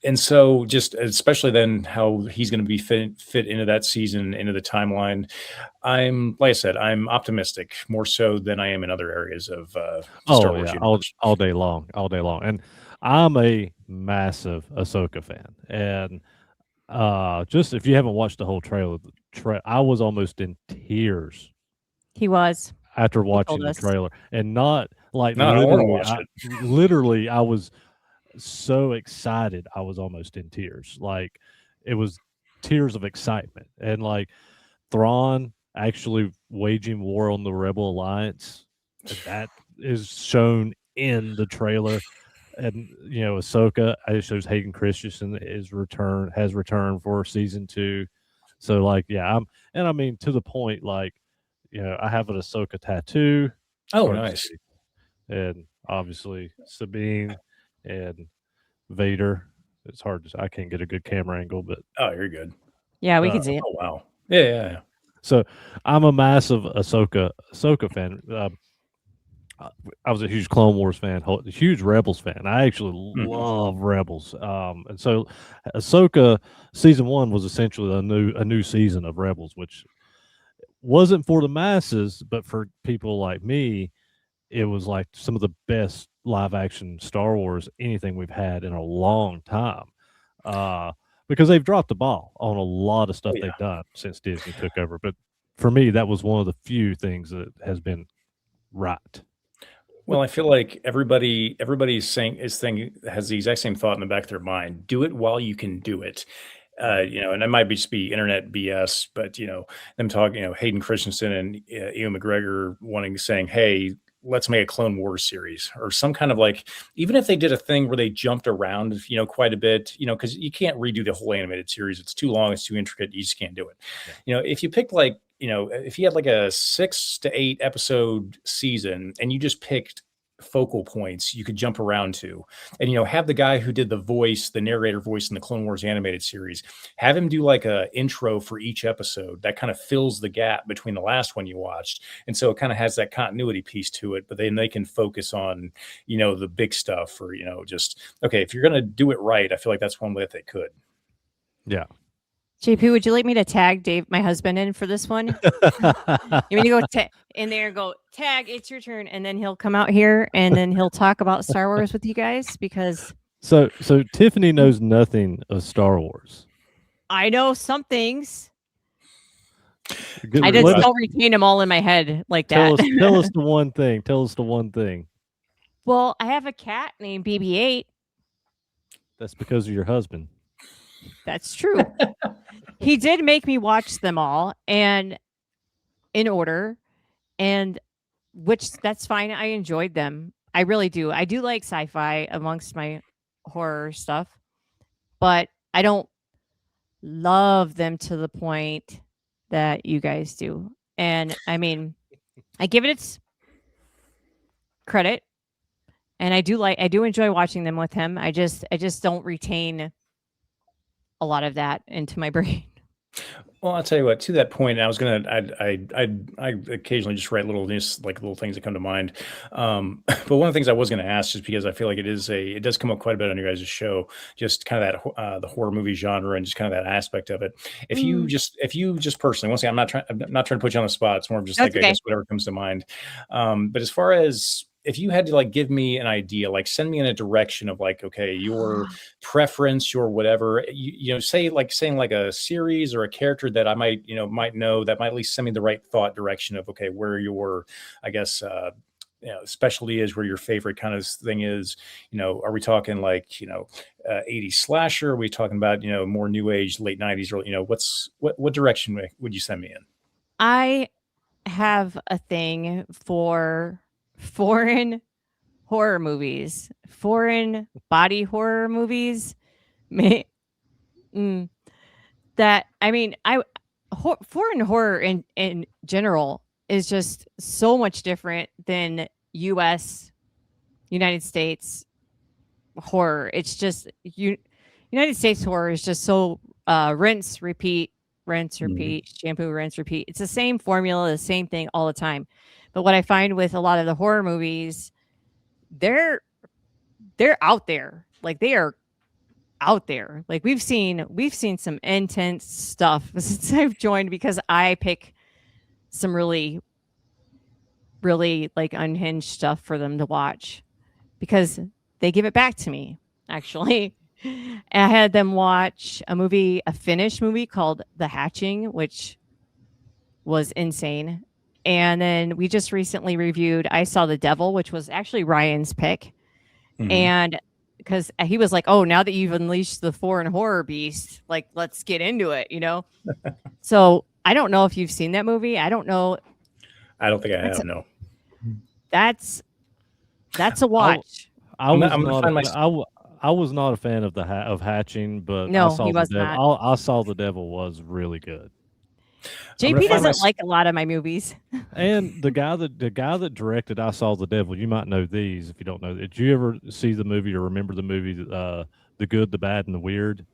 And so just especially then how he's going to be fit into that season, into the timeline. Like I said, I'm optimistic more so than I am in other areas of Star Wars universe. All day long. And I'm a massive Ahsoka fan. And just if you haven't watched the whole trailer, I was almost in tears. He was. After watching the trailer. And not like no, I want to watch it. Literally, I was so excited I was almost in tears. Like it was tears of excitement. And like Thrawn actually waging war on the Rebel Alliance, that is shown in the trailer. And Ahsoka, it shows Hayden Christensen has returned for season 2. So like I mean to the point, like I have an Ahsoka tattoo. Oh, nice. And obviously Sabine and Vader. It's hard to I can't get a good camera angle, but you're good. Yeah, we can see it. Oh wow. Yeah. So I'm a massive Ahsoka fan. I was a huge Clone Wars fan, a huge Rebels fan. I actually love Rebels. And so Ahsoka season 1 was essentially a new season of Rebels, which wasn't for the masses, but for people like me, it was like some of the best live action Star Wars anything we've had in a long time. Because they've dropped the ball on a lot of stuff they've done since Disney took over. But for me, that was one of the few things that has been right. Well, I feel like everybody's saying has the exact same thought in the back of their mind. Do it while you can do it. And that might just be internet BS, but them talking, Hayden Christensen and Ewan McGregor saying, hey, let's make a Clone Wars series or some kind of like, even if they did a thing where they jumped around, quite a bit, because you can't redo the whole animated series. It's too long. It's too intricate. You just can't do it. Yeah. If you picked like, if you had like a 6 to 8 episode season and you just picked focal points you could jump around to, and have the guy who did the narrator voice in the Clone Wars animated series, have him do like a intro for each episode that kind of fills the gap between the last one you watched, and so it kind of has that continuity piece to it, but then they can focus on the big stuff, or just okay, if you're gonna do it right, I feel like that's one way that they could. Yeah. JP, would you like me to tag Dave, my husband, in for this one? You mean to go in there and go, tag, it's your turn, and then he'll come out here and then he'll talk about Star Wars with you guys, because so Tiffany knows nothing of Star Wars. I know some things. I just don't retain them all in my head like that. Tell us the one thing. Tell us the one thing. Well, I have a cat named BB-8. That's because of your husband. That's true. He did make me watch them all and in order, and which that's fine. I enjoyed them. I really do. I do like sci-fi amongst my horror stuff, but I don't love them to the point that you guys do. And I mean, I give it its credit, and I do enjoy watching them with him. I just don't retain a lot of that into my brain. Well, I'll tell you what, to that point, I occasionally just write little things that come to mind. But one of the things I was going to ask, just because I feel like it does come up quite a bit on your guys' show, just kind of that the horror movie genre and just kind of that aspect of it. If you just personally, once again, I'm not trying to put you on the spot. It's more of just I guess whatever comes to mind. But as far as if you had to like give me an idea, like send me in a direction of like, okay, your preference, your whatever, saying like a series or a character that I might know that might at least send me the right thought direction of, okay, where your, I guess, specialty is, where your favorite kind of thing is, are we talking like, 80s slasher? Are we talking about, more new age, late 90s, or, what direction would you send me in? I have a thing for foreign horror movies, foreign body horror movies. That, I mean, foreign horror in general is just so much different than United States horror. It's just United States horror is just so rinse, repeat, shampoo, rinse, repeat. It's the same formula, the same thing all the time. But what I find with a lot of the horror movies, they're out there. Like they are out there. Like we've seen some intense stuff since I've joined, because I pick some really like unhinged stuff for them to watch because they give it back to me, actually. And I had them watch a Finnish movie called The Hatching, which was insane. And then we just recently reviewed I Saw the Devil, which was actually Ryan's pick. And because he was like, oh, now that you've unleashed the foreign horror beast, like, let's get into it, So I don't know if you've seen that movie. I don't know. I don't think I have, no. That's a watch. I was not a fan of Hatching, but No, I saw he was the Devil. not. I Saw the Devil was really good. JP doesn't like a lot of my movies. And the guy that directed I Saw the Devil, you might know these if you don't know. Did you ever see the movie or remember the movie The Good, the Bad, and the Weird?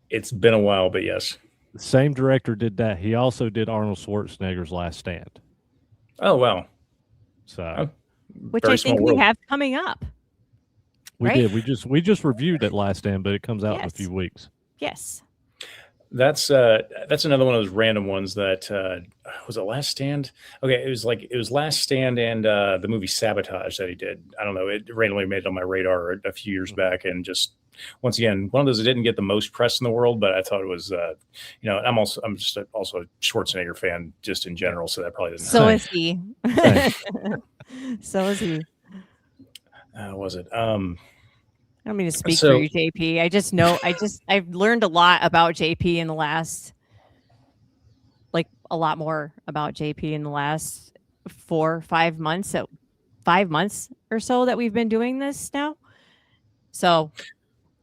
It's been a while, but yes. The same director did that. He also did Arnold Schwarzenegger's Last Stand. Oh, wow. So, which I think we have coming up. We did. We just reviewed it Last Stand, but it comes out in a few weeks. Yes. That's another one of those random ones that was it Last Stand? Okay, it was Last Stand and the movie Sabotage that he did. I don't know. It randomly made it on my radar a few years back, and just once again, one of those that didn't get the most press in the world, but I thought it was I'm just also a Schwarzenegger fan just in general, so that probably doesn't. So is he. So is he. Was it? I don't mean to speak for you, JP. I just know I've learned a lot about JP in the last, like a lot more about JP in the last 5 months, 5 months or so that we've been doing this now. So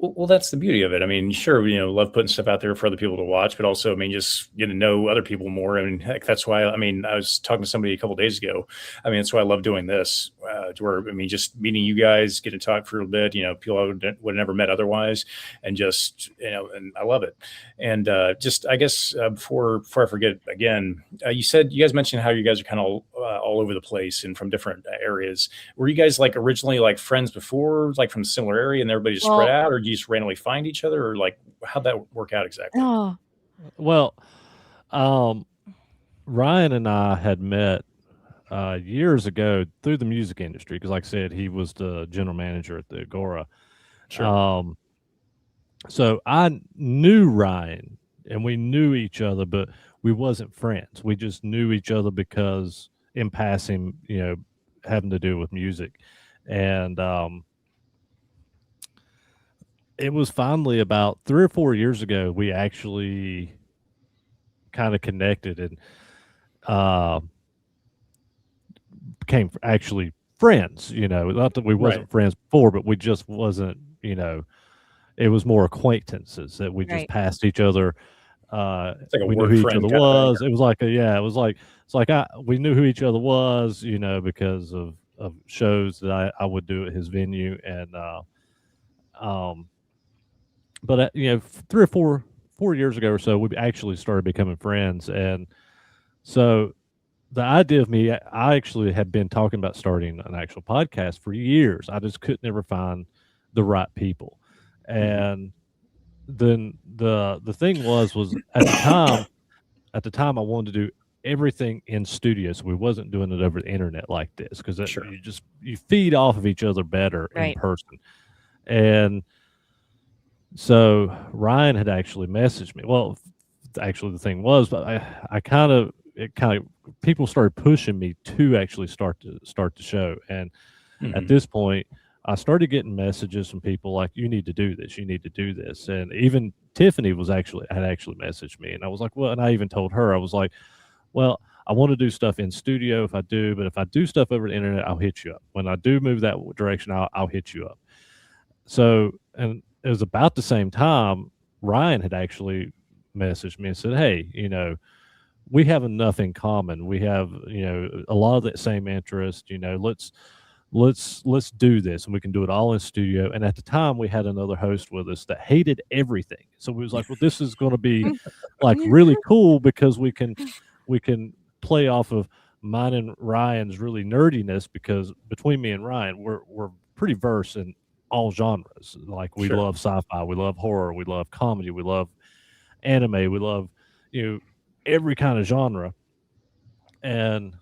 Well, that's the beauty of it. I mean, sure, love putting stuff out there for other people to watch, but also, I mean, just get to know other people more. I mean, heck, that's why, I was talking to somebody a couple of days ago. I mean, that's why I love doing this, to where, just meeting you guys, get to talk for a little bit, people I would have never met otherwise, and just, and I love it. And just, I guess, before I forget again, you guys mentioned how you guys are kind of all over the place and from different areas. Were you guys like originally like friends before, like from a similar area, and everybody just spread out, or do you just randomly find each other, or like how'd that work out exactly? Oh, well, Ryan and I had met years ago through the music industry, because like I said, he was the general manager at the Agora. Sure. So I knew Ryan and we knew each other, but we wasn't friends. We just knew each other because in passing, having to do with music. And it was finally about 3 or 4 years ago, we actually kind of connected and became actually friends, not that we wasn't friends before, but we just wasn't, it was more acquaintances that we just passed each other. It's like we knew who each other was. It was like we knew who each other was, because of shows that I would do at his venue. And, but 3 or 4 years ago or so, we actually started becoming friends. And so the idea of me, I actually had been talking about starting an actual podcast for years. I just couldn't ever find the right people. And then the thing was at the time I wanted to do everything in studio, so we wasn't doing it over the internet like this, because you feed off of each other better in person. And so Ryan had actually messaged me. Well, actually the thing was, but I kind of people started pushing me to actually start the show. And at this point, I started getting messages from people like, you need to do this, you need to do this. And even Tiffany had actually messaged me. And I was like, well, and I even told her, I was like, well, I want to do stuff in studio but if I do stuff over the internet, I'll hit you up. When I do move that direction, I'll hit you up. So, and it was about the same time Ryan had actually messaged me and said, "Hey, we have enough in common. We have, a lot of that same interest. Let's do this, and we can do it all in studio." And at the time, we had another host with us that hated everything. So we was like, "Well, this is going to be like really cool because we can play off of mine and Ryan's really nerdiness, because between me and Ryan, we're pretty versed in all genres. Like we love sci-fi, we love horror, we love comedy, we love anime, we love every kind of genre." And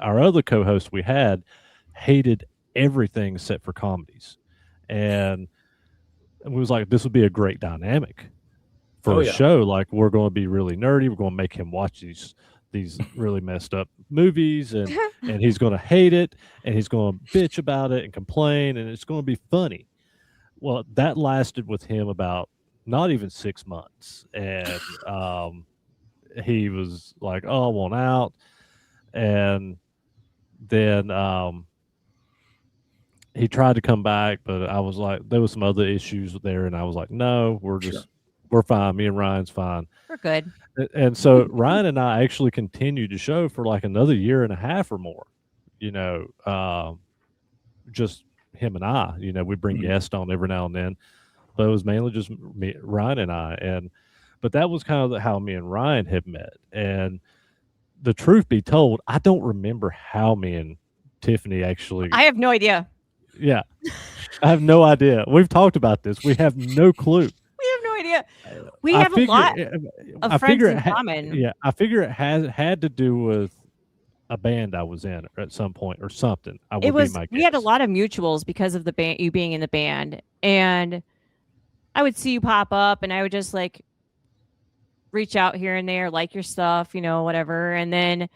our other co-host we had hated everything except for comedies, and we was like, this would be a great dynamic for a show. Like, we're going to be really nerdy, we're going to make him watch these really messed up movies, and he's going to hate it, and he's going to bitch about it and complain, and it's going to be funny. Well, that lasted with him about not even 6 months, and he was like, "Oh, I want out." And then he tried to come back, but I was like, there was some other issues there, and I was like, "No, we're fine. Me and Ryan's fine. We're good." And so Ryan and I actually continued the show for like another year and a half or more. Just him and I. We bring guests on every now and then, but it was mainly just Ryan and I. But that was kind of how me and Ryan had met. And the truth be told, I don't remember how me and Tiffany actually. I have no idea. Yeah, I have no idea. We've talked about this. We have no clue. We have no idea. We have a lot of friends in common. Yeah, I figure it had to do with a band I was in at some point or something. We had a lot of mutuals because of the band, you being in the band, and I would see you pop up, and I would just like reach out here and there, like your stuff, whatever. And then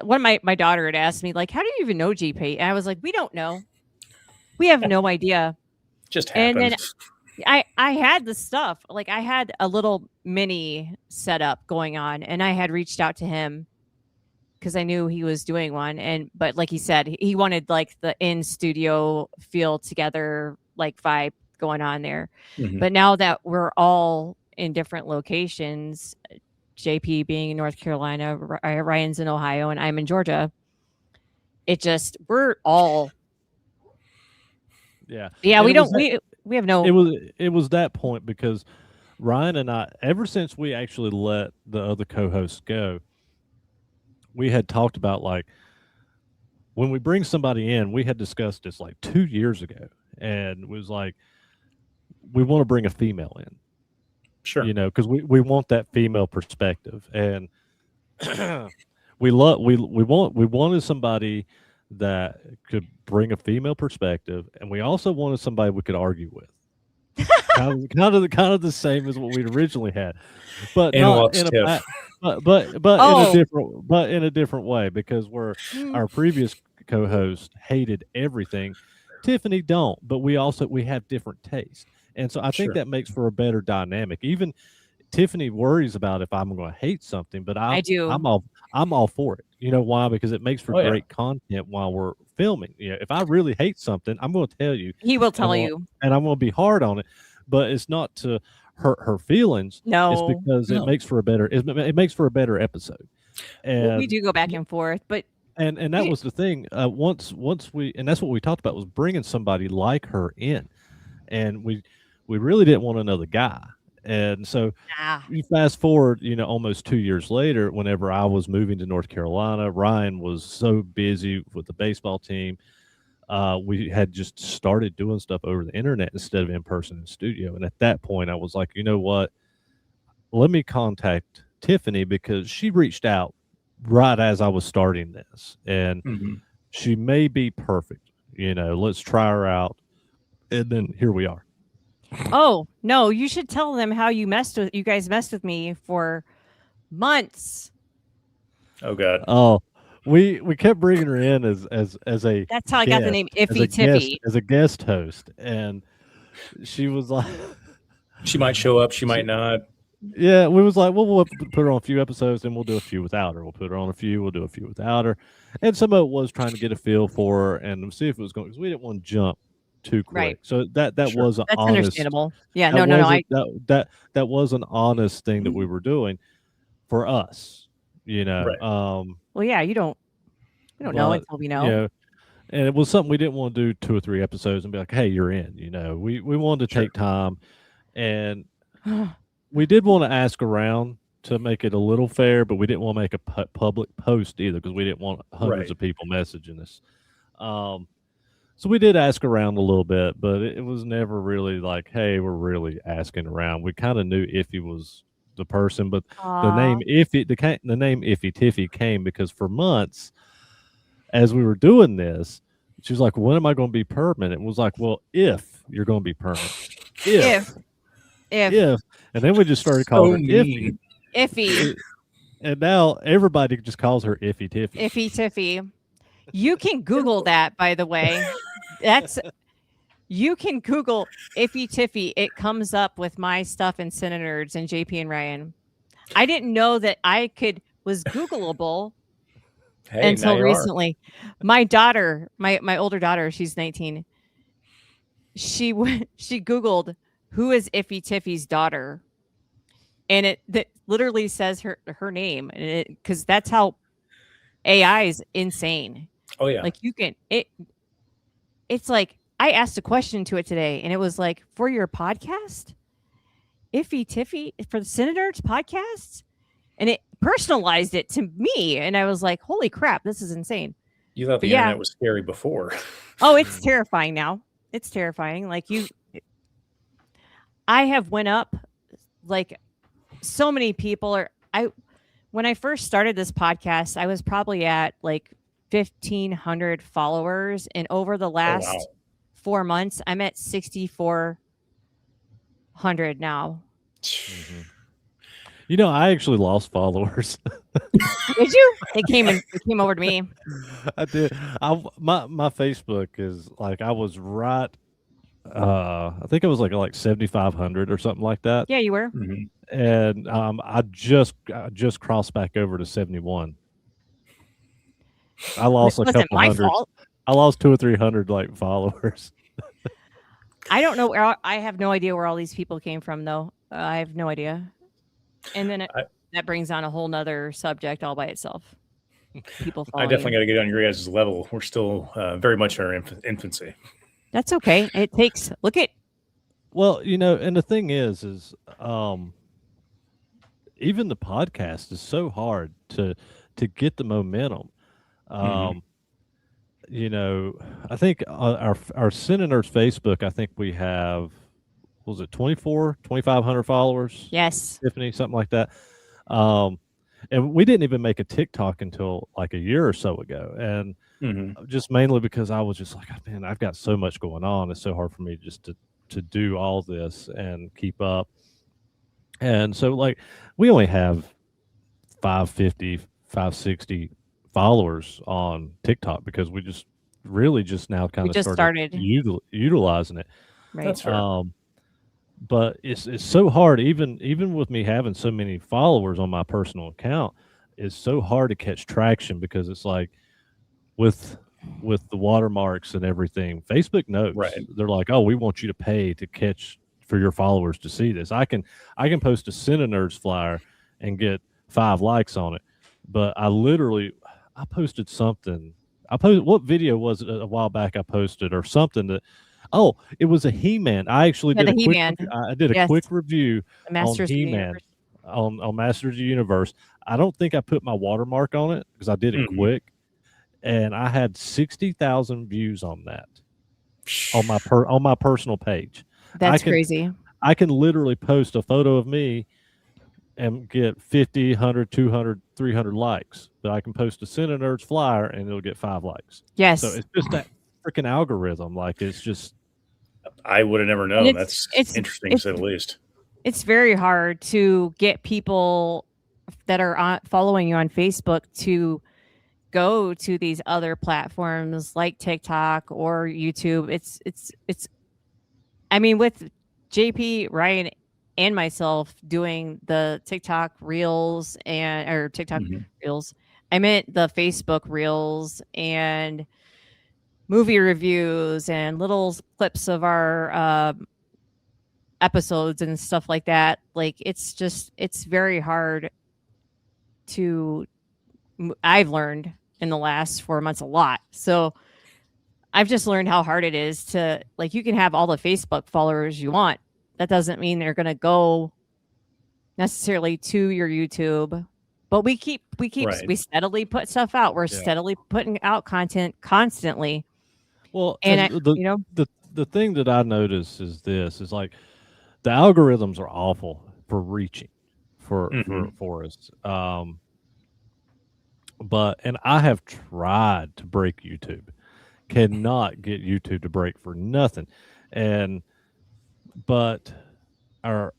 one of my daughter had asked me, like, "How do you even know GP?" And I was like, "We don't know. We have no idea." Just happened. And then I had the stuff, like I had a little mini setup going on, and I had reached out to him because I knew he was doing one. But like he said, he wanted like the in studio feel together, like vibe going on there. Mm-hmm. But now that we're all in different locations, JP being in North Carolina, Ryan's in Ohio, and I'm in Georgia, we're all we have no. It was that point, because Ryan and I, ever since we actually let the other co-hosts go, we had talked about, like, when we bring somebody in, we had discussed this like 2 years ago, and it was like, we want to bring a female in. Sure. Because we want that female perspective, and we wanted somebody that could bring a female perspective, and we also wanted somebody we could argue with. kind of the same as what we'd originally had, but in a different way, because our previous co-host hated everything. Tiffany don't, but we have different tastes. And so I think that makes for a better dynamic. Even Tiffany worries about if I'm going to hate something, but I do. I'm all for it. You know why? Because it makes for great content while we're filming. If I really hate something, I'm going to tell you. He will tell you, and I'm going to be hard on it. But it's not to hurt her feelings. No, it's because it makes for a better. It makes for a better episode. And we do go back and forth, but. And that was the thing. Once we, and that's what we talked about, was bringing somebody like her in, and we really didn't want another guy. And so you fast forward, almost 2 years later, whenever I was moving to North Carolina, Ryan was so busy with the baseball team. We had just started doing stuff over the internet instead of in person in studio. And at that point, I was like, you know what? Let me contact Tiffany, because she reached out right as I was starting this, and she may be perfect. Let's try her out. And then here we are. Oh, no, you should tell them how you guys messed with me for months. Oh God. Oh, we kept bringing her in as a. That's how I got the name Iffy Tiffy, as a guest host, and she was like, she might show up, she might not. Yeah, we was like, well, we'll put her on a few episodes, and we'll do a few without her. We'll put her on a few, we'll do a few without her, and some of it was trying to get a feel for her and see if it was going, because we didn't want to jump too quick. Right. So that Sure. was an That's honest. understandable. Yeah, That no. wasn't- that was an honest thing that we were doing for us. Right. Well, yeah, we don't know But, until we know. and it was something we didn't want to do 2 or 3 episodes and be like, hey, you're in. We wanted to Sure. take time, and we did want to ask around to make it a little fair, but we didn't want to make a public post either because we didn't want hundreds Right. of people messaging us. So we did ask around a little bit, but it was never really like, hey, we're really asking around. We kind of knew Iffy was the person, but the name Iffy, the name Iffy Tiffy came because for months, as we were doing this, she was like, when am I going to be permanent? It was like, well, if you're going to be permanent. If. And then we just started calling her Iffy. Iffy. And now everybody just calls her Iffy Tiffy. Iffy Tiffy. You can Google that, by the way. You can Google Iffy Tiffy. It comes up with my stuff in CineNerds and JP and Ryan. I didn't know that was Googleable until recently. My daughter, my older daughter, she's 19. She Googled who is Iffy Tiffy's daughter, and that literally says her name, and because that's how AI is insane. Oh yeah. Like it's like I asked a question to it today, and it was like, for your podcast, Iffy Tiffy for the CineNerds Podcast, and it personalized it to me, and I was like, holy crap, this is insane. You thought the internet was scary before. Oh, it's terrifying now. It's terrifying. Like I have went up, like so many people when I first started this podcast, I was probably at like 1,500 followers, and over the last 4 months, I'm at 6,400 now. Mm-hmm. I actually lost followers. Did you? It came over to me. I did. My Facebook is like, I was right. I think it was like 7,500 or something like that. Yeah, you were. Mm-hmm. And I just crossed back over to 71. I lost a couple hundred. Fault. I lost 200 or 300 like followers. I don't know I have no idea where all these people came from, though. I have no idea. And then that brings on a whole nother subject all by itself. People I definitely got to get on your guys' level. We're still very much in our infancy. That's okay. It takes Well, and the thing is even the podcast is so hard to get the momentum. I think our CineNerds Facebook, I think we have, what was it, 2,500 followers? Yes. Tiffany, something like that. And we didn't even make a TikTok until like a year or so ago. And just mainly because I was just like, man, I've got so much going on. It's so hard for me just to do all this and keep up. And so like we only have 550, 560 followers on TikTok because we just really just now kind of started utilizing it. Right. That's fair. But it's so hard, even with me having so many followers on my personal account, it's so hard to catch traction because it's like with the watermarks and everything, Facebook knows. Right. They're like, oh, we want you to pay to catch for your followers to see this. I can post a CineNerds flyer and get 5 likes on it, but I posted something. What video was it a while back I posted or something that. Oh, it was a He-Man. I actually did a quick review on He-Man on Masters of the Universe. I don't think I put my watermark on it because I did it quick, and I had 60,000 views on that on my personal page. That's crazy. I can literally post a photo of me and get 50, 100, 200, 300 likes, but I can post a CineNerds flyer and it'll get 5 likes. Yes. So it's just that freaking algorithm. Like it's just. I would have never known. That's interesting to say the least. It's very hard to get people that are following you on Facebook to go to these other platforms like TikTok or YouTube. It's I mean, with JP, Ryan, and myself doing the TikTok reels Reels, I meant the Facebook reels, and movie reviews and little clips of our episodes and stuff like that. Like it's very hard to. I've learned in the last 4 months a lot. So I've just learned how hard it is to, like, you can have all the Facebook followers you want. That doesn't mean they're going to go necessarily to your YouTube, but we steadily put stuff out. We're steadily putting out content constantly. Well, and the thing that I notice is this is like the algorithms are awful for reaching for us. But I have tried to break YouTube, cannot get YouTube to break for nothing, but our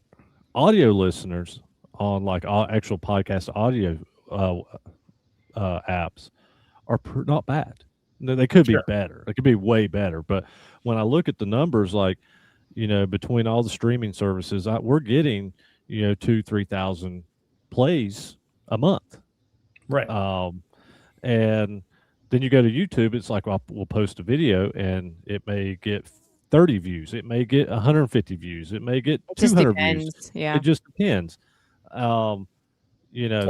audio listeners on like actual podcast audio apps are not bad. They could be better. They could be way better. But when I look at the numbers, like, between all the streaming services, we're getting, 2,000-3,000 plays a month. Right. And then you go to YouTube, it's like, we'll post a video and it may get 30 views. It may get 150 views. It may get 200 views. Yeah. It just depends. I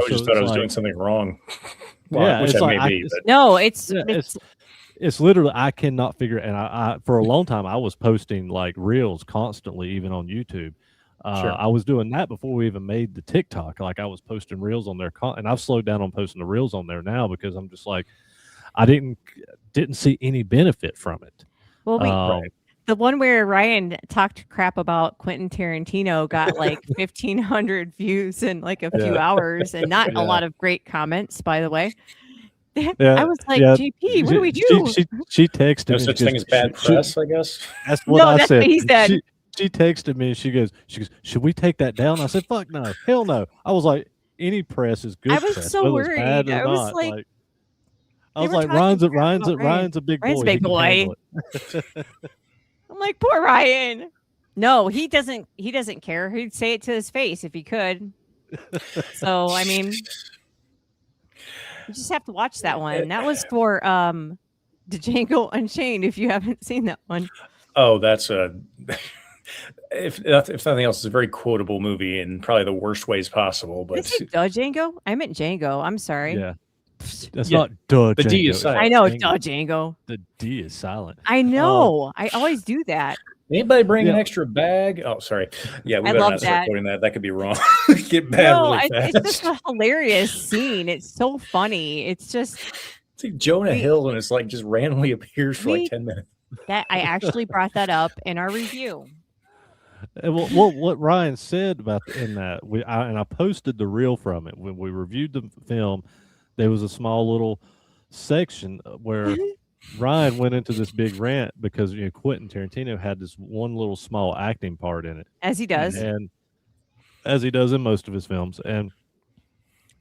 just thought I was doing something wrong. Which I may be. But... No, it's literally, I cannot figure it. And I for a long time, I was posting like reels constantly, even on YouTube. I was doing that before we even made the TikTok. Like, I was posting reels on there, and I've slowed down on posting the reels on there now because I'm just like, I didn't see any benefit from it. Well, the one where Ryan talked crap about Quentin Tarantino got like 1,500 views in like a few hours, and not a lot of great comments, by the way. I was like, GP, what do we do? She texted me. No such thing as bad press, I guess. That's what I said. What he said. She texted me and she goes, should we take that down? I said, fuck no, hell no. I was like, any press is good. I was press, so worried. I was like, Ryan's a big boy. Ryan's a big boy. I'm like, poor Ryan. No, he doesn't care. He'd say it to his face if he could. So, I mean, you just have to watch that one. That was for Django Unchained, if you haven't seen that one. Oh, that's if nothing else, it's a very quotable movie in probably the worst ways possible. But Django? I meant Django. I'm sorry. Yeah. That's not duh. The D is silent. I know, Django. The D is silent. I know. I always do that. Anybody bring an extra bag? Oh, sorry. Yeah, we better not start quoting that. That could be wrong. Get bad really fast. It's just a hilarious scene. It's so funny. It's just... It's like Jonah Hill, and it's like just randomly appears for like 10 minutes. That I actually brought that up in our review. Well, what Ryan said about I posted the reel from it when we reviewed the film. There was a small little section where Ryan went into this big rant because Quentin Tarantino had this one little small acting part in it, as he does, and as he does in most of his films. And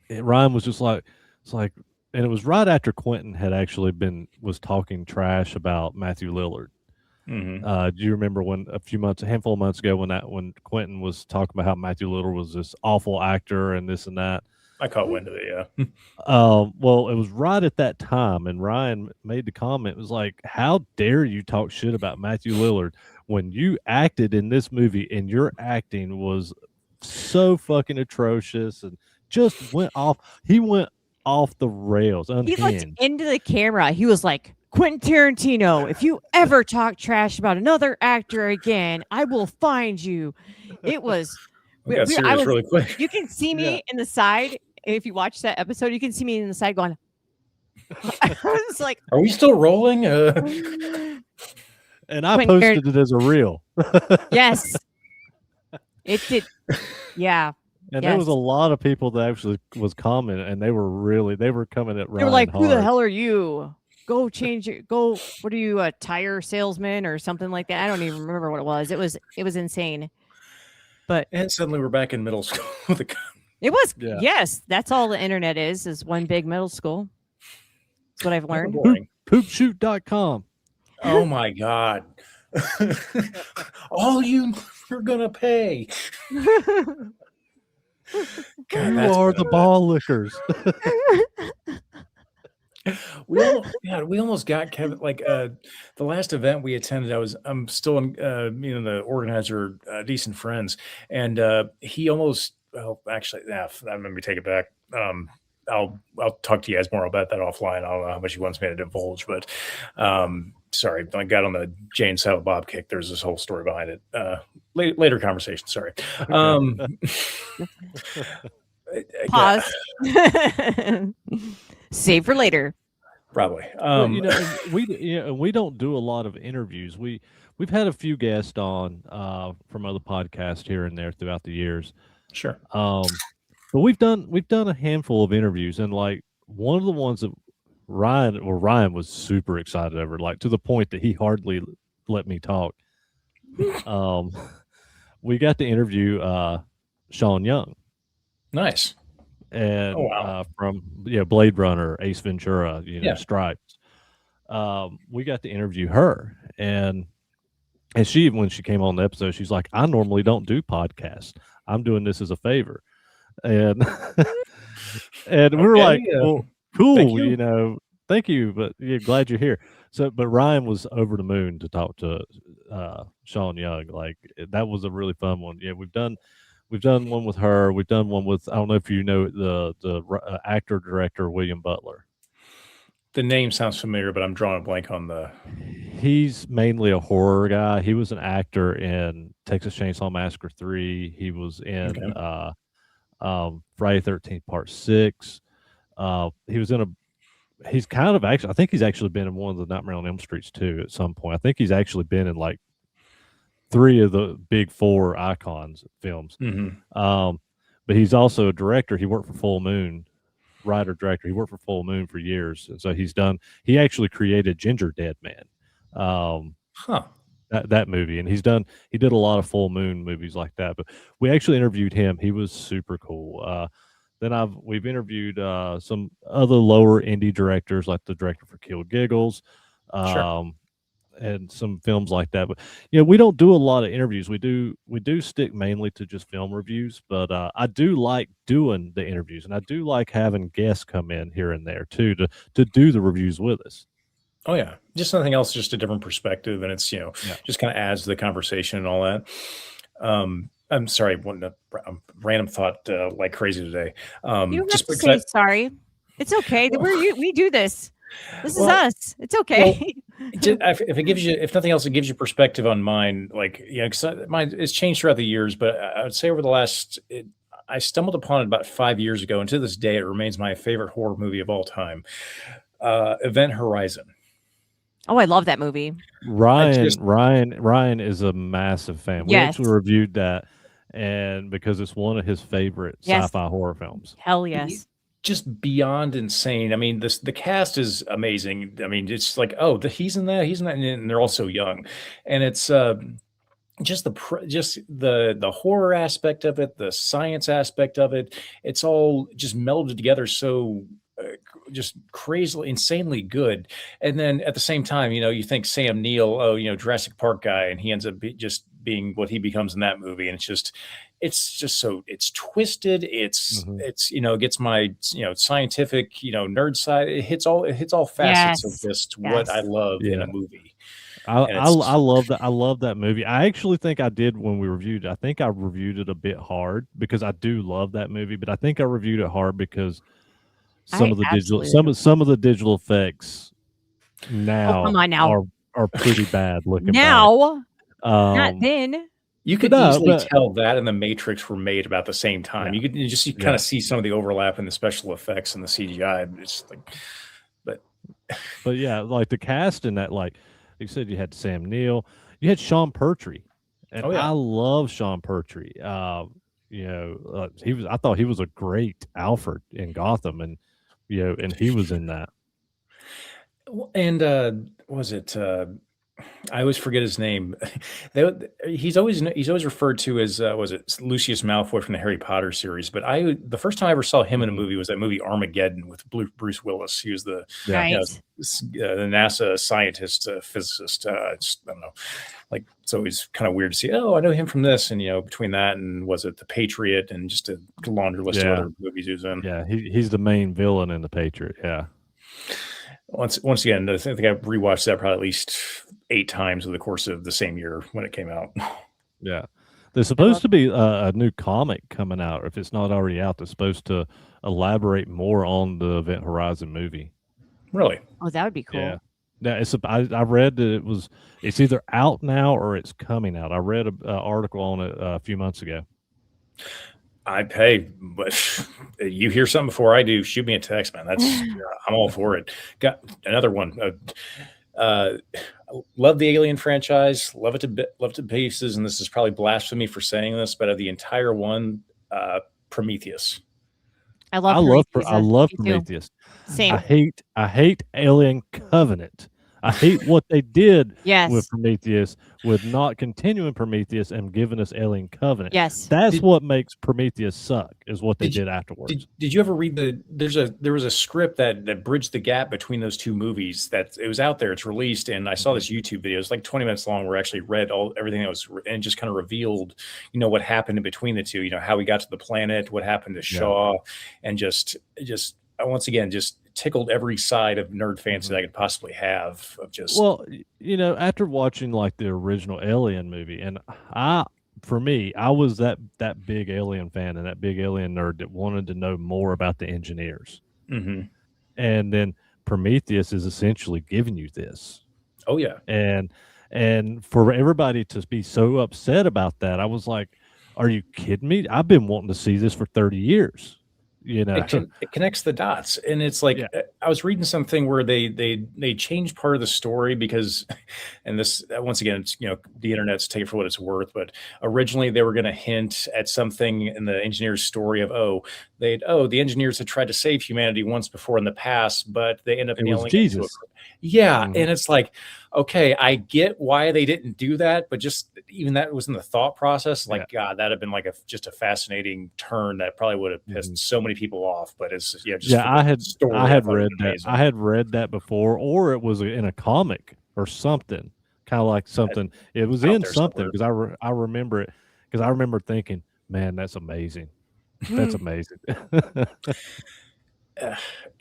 Ryan was just like, it's like. And it was right after Quentin had actually was talking trash about Matthew Lillard. Mm-hmm. Do you remember when a handful of months ago when Quentin was talking about how Matthew Lillard was this awful actor and this and that? I caught wind of it, yeah. Well, it was right at that time, and Ryan made the comment. It was like, how dare you talk shit about Matthew Lillard when you acted in this movie and your acting was so fucking atrocious and just went off. He went off the rails, unhinged. He looked into the camera. He was like, Quentin Tarantino, if you ever talk trash about another actor again, I will find you. It was... really quick. You can see me in the side. If you watch that episode, you can see me in the side going... I was like... Are we still rolling? And I posted it as a reel. Yes. It did. Yeah. And there was a lot of people that actually was commenting, and they were coming at Ryan. They were like, hard. "Who the hell are you? Go change it. Go. What are you, a tire salesman or something like that?" I don't even remember what it was. It was insane. But and suddenly we're back in middle school. It was yes. That's all the internet is one big middle school. That's what I've learned. Poopshoot.com. Oh my God! All you're gonna pay. God, you are the ball lickers. We almost got Kevin. Like the last event we attended, I'm still in, the organizer, decent friends, and he almost. Well, actually, yeah, let me take it back. I'll talk to you guys more about that offline. I don't know how much he wants me to divulge, but sorry, I got on the Jay and Silent Bob kick. There's this whole story behind it. Later conversation. Sorry. Pause. Save for later. Probably. Well, we don't do a lot of interviews. We've had a few guests on from other podcasts here and there throughout the years. Sure. But we've done a handful of interviews, and like one of the ones that Ryan was super excited over, like to the point that he hardly let me talk. We got to interview Sean Young. Nice. And from Blade Runner, Ace Ventura, Stripes. We got to interview her, and she, when she came on the episode, she's like, "I normally don't do podcasts. I'm doing this as a favor," and and we were like, "Well, cool, thank you, but glad you're here." So, but Ryan was over the moon to talk to Sean Young. Like that was a really fun one. Yeah, we've done one with her. We've done one with, I don't know if you know the actor director William Butler. The name sounds familiar, but I'm drawing a blank on the. He's mainly a horror guy. He was an actor in Texas Chainsaw Massacre 3. He was in Friday 13th Part 6. He was in he's kind of actually, I think he's actually been in one of the Nightmare on Elm Streets too at some point. I think he's actually been in like 3 of the big 4 icons films. Mm-hmm. But he's also a director. He worked for Full Moon, writer director. He worked for Full Moon for years, and so he actually created Ginger Dead Man, that movie, and he did a lot of Full Moon movies like that. But we actually interviewed him. He was super cool. Then we've interviewed some other lower indie directors, like the director for Kill Giggles. Sure. And some films like that. But we don't do a lot of interviews. We do stick mainly to just film reviews, but I do like doing the interviews, and I do like having guests come in here and there too to do the reviews with us. Oh yeah, just something else, just a different perspective, and it's just kind of adds to the conversation and all that. I'm sorry, random thought like crazy today. You don't have to say sorry. It's okay. We do this. This is us. It's okay. If it gives you, if nothing else, it gives you perspective on mine. Like, because mine has changed throughout the years, but I would say over the last, I stumbled upon it about 5 years ago, and to this day, it remains my favorite horror movie of all time. Event Horizon. Oh, I love that movie. Ryan is a massive fan. We actually reviewed that, and because it's one of his favorite sci-fi horror films. Hell yes. Just beyond insane. I mean, the cast is amazing. I mean, it's like, he's in that, and they're all so young, and it's just the horror aspect of it, the science aspect of it. It's all just melded together so just crazily, insanely good. And then at the same time, you think Sam Neill, Jurassic Park guy, and he ends up just being what he becomes in that movie, and it's just so it's twisted. It's gets my scientific nerd side. It hits all facets of just what I love in a movie. I love that. I love that movie. I actually think I did when we reviewed it. I think I reviewed it a bit hard because I do love that movie, but I think I reviewed it hard because some of the digital effects now are pretty bad looking. Now, not then. You could easily tell that and The Matrix were made about the same time. Yeah. You kind of see some of the overlap in the special effects and the CGI. It's like, but yeah, like the cast in that, like you said, you had Sam Neill, you had Sean Pertwee, and I love Sean Pertwee. I thought he was a great Alfred in Gotham, and and he was in that. And was it? I always forget his name. He's always referred to as was it Lucius Malfoy from the Harry Potter series? But the first time I ever saw him in a movie was that movie Armageddon with Bruce Willis. He was the NASA scientist, physicist. I don't know. Like, it's always kind of weird to see. Oh, I know him from this, and between that and was it The Patriot and just a laundry list of other movies he was in. Yeah, he's the main villain in The Patriot. Yeah. Once again, I think I rewatched that probably at least 8 times over the course of the same year when it came out. Yeah. There's supposed to be a new comic coming out, if it's not already out, that's supposed to elaborate more on the Event Horizon movie. Really? Oh, that would be cool. Yeah. Yeah, I read that it's either out now or it's coming out. I read an article on it a few months ago. I pay, but you hear something before I do, shoot me a text, man. I'm all for it. Got another one. Love the Alien franchise, love it to pieces, and this is probably blasphemy for saying this, but of the entire one, Prometheus. I love Prometheus. Same. I hate Alien Covenant. I hate what they did Yes. with Prometheus, with not continuing Prometheus and giving us Alien Covenant. Yes. That's what makes Prometheus suck, is what they did afterwards. Did you ever read there was a script that bridged the gap between those two movies, that it was out there, it's released, and I saw this YouTube video. It's like 20 minutes long, where I actually read everything that was, and just kind of revealed, what happened in between the two, how we got to the planet, what happened to Shaw, and just once again, just tickled every side of nerd fancy that I could possibly have, of just. Well, after watching like the original Alien movie, and for me, I was that big Alien fan and that big Alien nerd that wanted to know more about the engineers. Mm-hmm. And then Prometheus is essentially giving you this. Oh yeah. And for everybody to be so upset about that, I was like, are you kidding me? I've been wanting to see this for 30 years. It connects the dots, and it's like, I was reading something where they changed part of the story because, and this, once again, it's, the internet's, take it for what it's worth, but originally they were going to hint at something in the engineer's story of the engineers had tried to save humanity once before in the past, but they end up nailing Jesus. And it's like, okay, I get why they didn't do that, but just even that was in the thought process. Like, God, that'd have been like just a fascinating turn that probably would have pissed so many people off. But it's I had read that before, or it was in a comic or something, kind of like something. It was in something, because I remember it, because I remember thinking, man, that's amazing. That's amazing.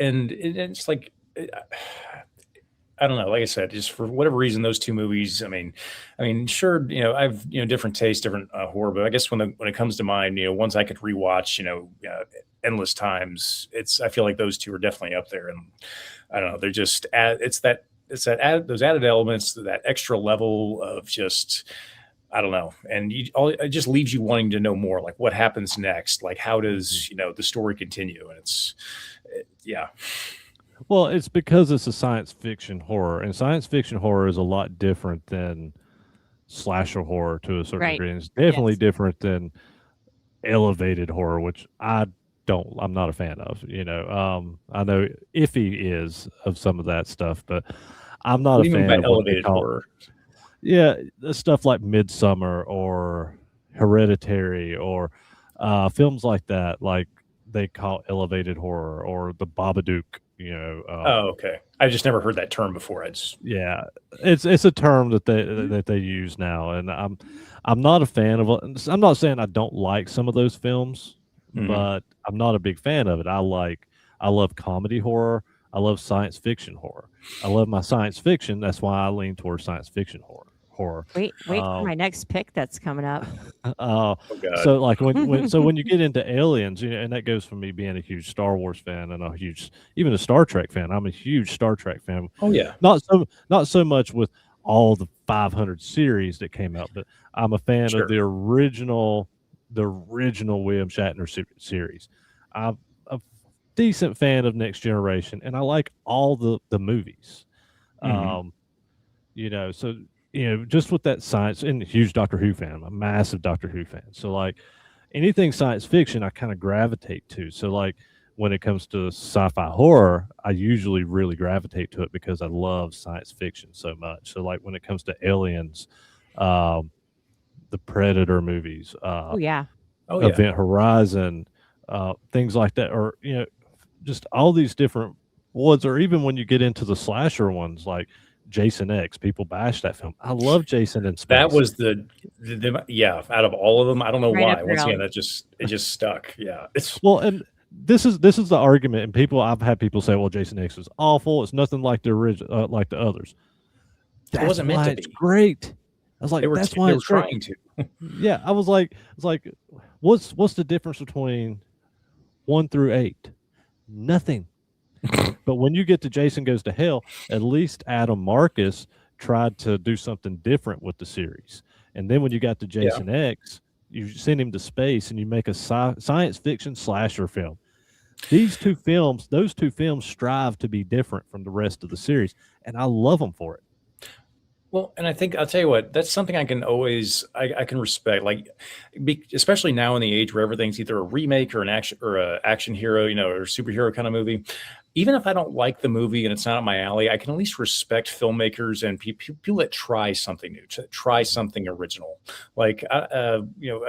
And it's like, I don't know. Like I said, just for whatever reason, those two movies. I mean, sure, I've different tastes, different horror, but I guess when it comes to mine, ones I could rewatch, endless times. I feel like those two are definitely up there, and I don't know. They're just those added elements, that extra level of just. I don't know. And it just leaves you wanting to know more, like what happens next, like how does, the story continue? And yeah. Well, it's because it's a science fiction horror, and science fiction horror is a lot different than slasher horror to a certain degree. And it's definitely different than elevated horror, which I'm not a fan of. I know Iffy is of some of that stuff, but I'm not a fan of elevated horror. Yeah, stuff like Midsummer or Hereditary or films like that, like they call elevated horror, or the Babadook. Okay. I've just never heard that term before. It's a term that they use now, and I'm not a fan of it. I'm not saying I don't like some of those films, but I'm not a big fan of it. I love comedy horror. I love science fiction horror. I love my science fiction. That's why I lean towards science fiction horror. Wait for my next pick that's coming up. So like when you get into Aliens, and that goes from me being a huge Star Wars fan and even a Star Trek fan. I'm a huge Star Trek fan. Oh yeah. Not so much with all the 500 series that came out, but I'm a fan of the original William Shatner series. I'm a decent fan of Next Generation, and I like all the movies. So just with that science, and a huge Doctor Who fan. I'm a massive Doctor Who fan. So like anything science fiction, I kind of gravitate to. So like when it comes to sci-fi horror, I usually really gravitate to it because I love science fiction so much. So like when it comes to Aliens, the Predator movies, Event Horizon, things like that, or just all these different ones, or even when you get into the slasher ones like Jason X. People bash that film. I love Jason in Space. That was the out of all of them, I don't know why. Once again, it just stuck. Yeah. this is the argument, and I've had people say, "Well, Jason X is awful. It's nothing like the original, like the others." That's wasn't meant why to it's be. great. I was like, that's why they were it's great. trying to. Yeah, I was like, what's the difference between 1 through 8? Nothing. But when you get to Jason Goes to Hell, at least Adam Marcus tried to do something different with the series. And then when you got to Jason X, you send him to space and you make a science fiction slasher film. Those two films strive to be different from the rest of the series, and I love them for it. Well, and I think I'll tell you what, that's something I can always I can respect, like especially now in the age where everything's either a remake or an action hero, or superhero kind of movie. Even if I don't like the movie and it's not up my alley, I can at least respect filmmakers and people that try something new, to try something original. Like, I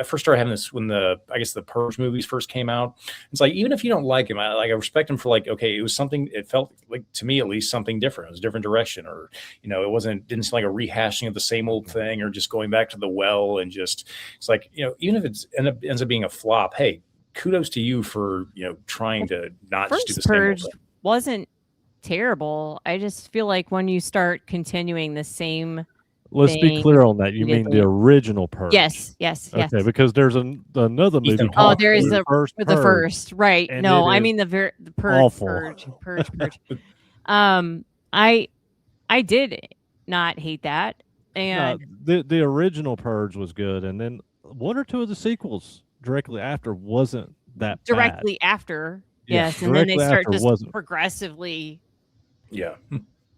first started having this when the Purge movies first came out. It's like, even if you don't like them, I respect them for okay, it was something. It felt like, to me at least, something different. It was a different direction, or it didn't seem like a rehashing of the same old thing, or just going back to the well and just. It's like, even if it ends up being a flop, hey, kudos to you for trying to not just do the same old thing. Wasn't terrible. I just feel like when you start continuing the same Let's be clear on that. You mean the original Purge? Yes. Okay, because there's another movie. There is the first, right? No, I mean the Purge. Purge. I did not hate that, and the original Purge was good, and then one or two of the sequels directly after wasn't that directly bad. After. Yes, and then they start just progressively. Yeah.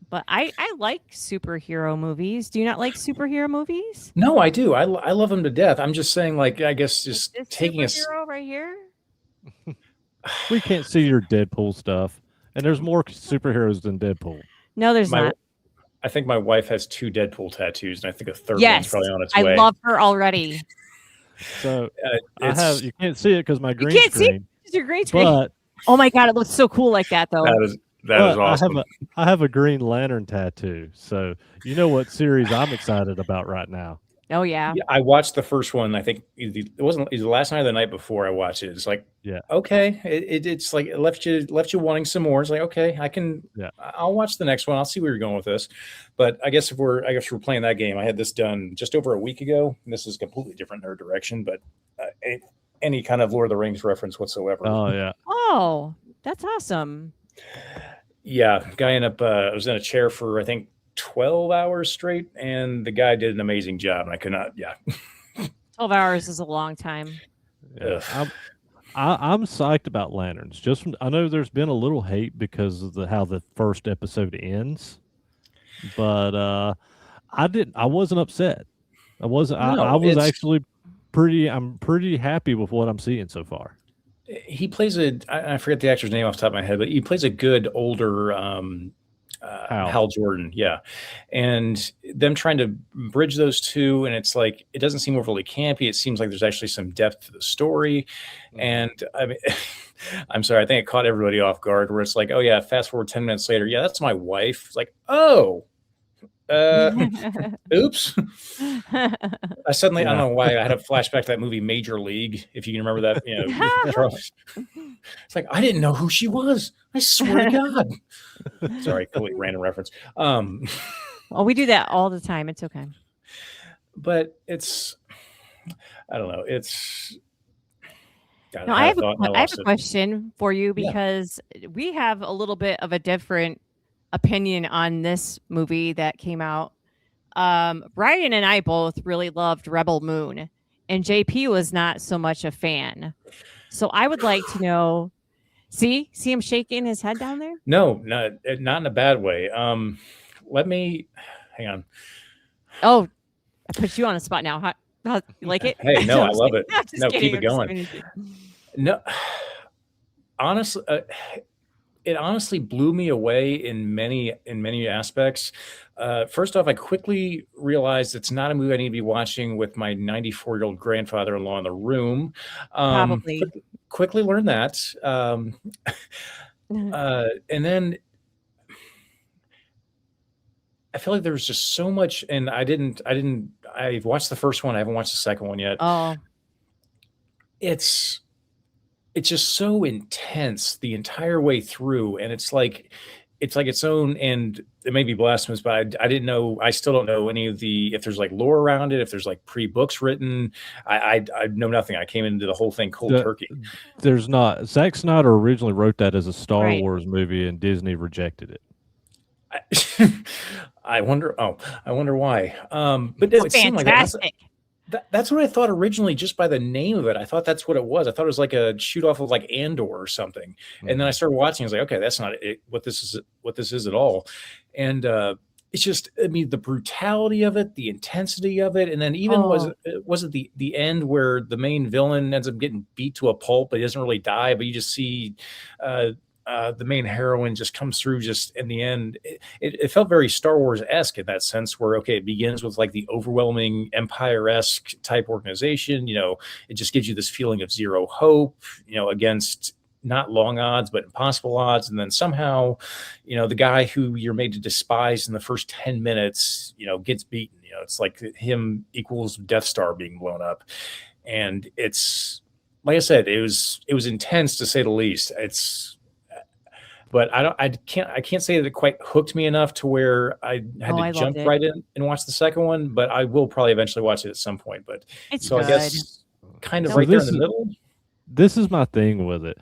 But I like superhero movies. Do you not like superhero movies? No, I do. I love them to death. I'm just saying, I guess just this taking superhero right here. We can't see your Deadpool stuff, and there's more superheroes than Deadpool. No, there's not. I think my wife has 2 Deadpool tattoos, and I think a third one's probably on its way. I love her already. So you can't see it because my green screen. See it. It's your green screen. But oh my god, it looks so cool like that though. That is awesome. I have a Green Lantern tattoo, so you know what series I'm excited about right now. Oh yeah. I watched the first one. I think it wasn't either last night or the night before I watched it. It's like, okay, it's like it left you wanting some more. It's like, okay, I'll watch the next one. I'll see where you're going with this. But I guess we're playing that game. I had this done just over a week ago, and this is completely different nerd direction, but any kind of Lord of the Rings reference whatsoever. Oh yeah. Oh, that's awesome. Yeah, guy I was in a chair for I think 12 hours straight, and the guy did an amazing job, and I could not. 12 hours is a long time. Yeah. I'm psyched about Lanterns. I know there's been a little hate because of how the first episode ends, but I wasn't upset. I wasn't. No, I was actually I'm pretty happy with what I'm seeing so far. He plays I forget the actor's name off the top of my head, but he plays a good older Hal Jordan, and them trying to bridge those two, and it's like it doesn't seem overly campy. It seems like there's actually some depth to the story, and I mean, I'm sorry, I think it caught everybody off guard. Where it's like, oh yeah, fast forward 10 minutes later, that's my wife. It's like, oh. Oops. I don't know why I had a flashback to that movie Major League, if you can remember that. It's like, I didn't know who she was. I swear to God. Sorry, completely random reference. Well, we do that all the time. It's okay. But it's, I don't know. It's. God, no, I have a question for you because we have a little bit of a different opinion on this movie that came out. Brian and I both really loved Rebel Moon, and JP was not so much a fan. So I would like to know. See him shaking his head down there? No, not in a bad way. Let me hang on. Oh, I put you on the spot now. How you like it? Hey, no, I love it. No, kidding. Keep it going. No, honestly. It honestly blew me away in many aspects. First off, I quickly realized it's not a movie I need to be watching with my 94-year-old grandfather-in-law in the room. Probably. Quickly learned that. And then I feel like there was just so much, and I watched the first one. I haven't watched the second one yet. Oh. It's it's just so intense the entire way through, and it's like its own. And it may be blasphemous, but I didn't know. I still don't know any of the if there's like lore around it, if there's like pre-books written. I know nothing. I came into the whole thing cold turkey. There's not. Zack Snyder originally wrote that as a Star Right. Wars movie, and Disney rejected it. I wonder. Oh, I wonder why. But It's it seemed like that. fantastic. That's what I thought originally, just by the name of it. I thought that's what it was. I thought it was like a shoot off of like Andor or something. And then I started watching. I was like, okay, that's not it, what this is at all. And it's just, I mean, the brutality of it, the intensity of it, and then even was it the end where the main villain ends up getting beat to a pulp, but he doesn't really die, but you just see the main heroine just comes through just in the end. It felt very Star Wars-esque in that sense where, okay, it begins with like the overwhelming Empire-esque type organization. It just gives you this feeling of zero hope, against not long odds, but impossible odds. And then somehow, the guy who you're made to despise in the first 10 minutes, gets beaten. It's like him equals Death Star being blown up. And it's, like I said, it was intense to say the least. But I can't say that it quite hooked me enough to where I had to jump right in and watch the second one, but I will probably eventually watch it at some point. But It's so good. I guess kind of right there in the middle. This is my thing with it.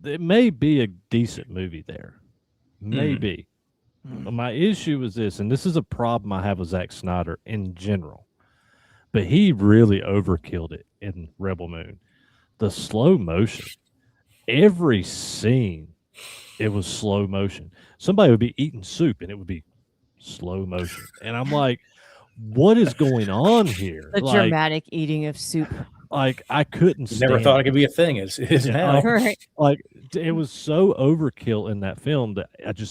It may be a decent movie there. Maybe. But my issue is this, and this is a problem I have with Zack Snyder in general. But he really overkilled it in Rebel Moon. The slow motion. Every scene, it was slow motion. Somebody would be eating soup and it would be slow motion. And I'm like, what is going on here? The dramatic eating of soup. Like, I couldn't stand Never thought it could be a thing. It is now. Like, it was so overkill in that film that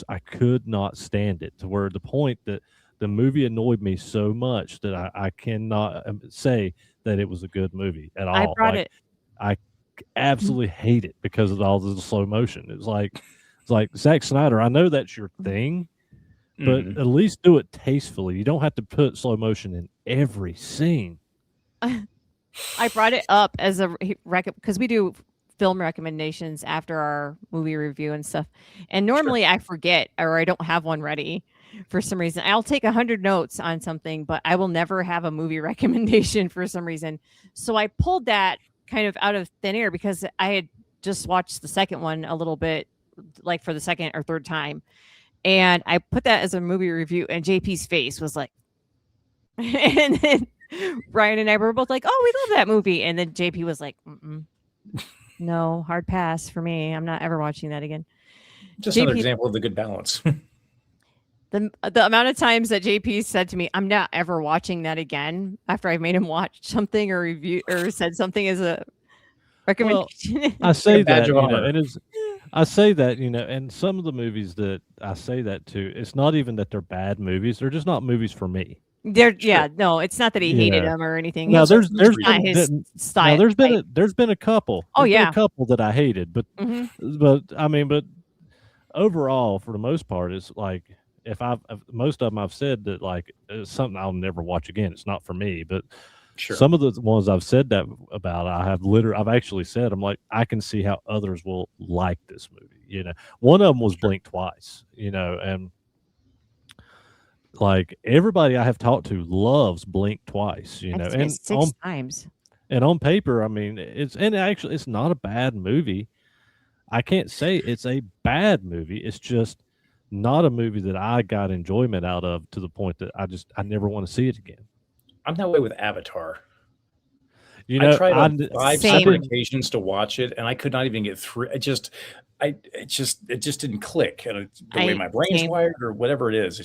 I could not stand it, to where the point that the movie annoyed me so much that I cannot say that it was a good movie at all. I brought it. I absolutely hate it because of all the slow motion. It's like Zack Snyder, I know that's your thing, but at least do it tastefully. You don't have to put slow motion in every scene. I brought it up as a because we do film recommendations after our movie review and stuff, and normally I forget or I don't have one ready for some reason. I'll take 100 notes on something, but I will never have a movie recommendation for some reason. So I pulled that kind of out of thin air because I had just watched the second one a little bit, like for the second or third time, and I put that as a movie review, and JP's face was like, and then Ryan and I were both like, "Oh, we love that movie," and then JP was like, "No, hard pass for me. I'm not ever watching that again." Just another example of the good balance. The amount of times that JP said to me, "I'm not ever watching that again," after I made him watch something or review or said something as a recommendation. Well, I say that, I say that, and some of the movies that I say that to, it's not even that they're bad movies; they're just not movies for me. No, it's not that he hated them or anything. No, there's not his style. There's been a couple. There's been a couple that I hated, but but overall, for the most part, it's like most of them I've said that like it's something I'll never watch again. It's not for me, but some of the ones I've said that about, I've actually said, I'm like, I can see how others will like this movie. One of them was Blink Twice. And like everybody I have talked to loves Blink Twice. And 6 times. And on paper, I mean, it's not a bad movie. I can't say it's a bad movie. It's just not a movie that I got enjoyment out of to the point that I never want to see it again. I'm that way with Avatar. I tried on 5 separate occasions to watch it, and I could not even get through. It just didn't click. And the way my brain's wired, or whatever it is,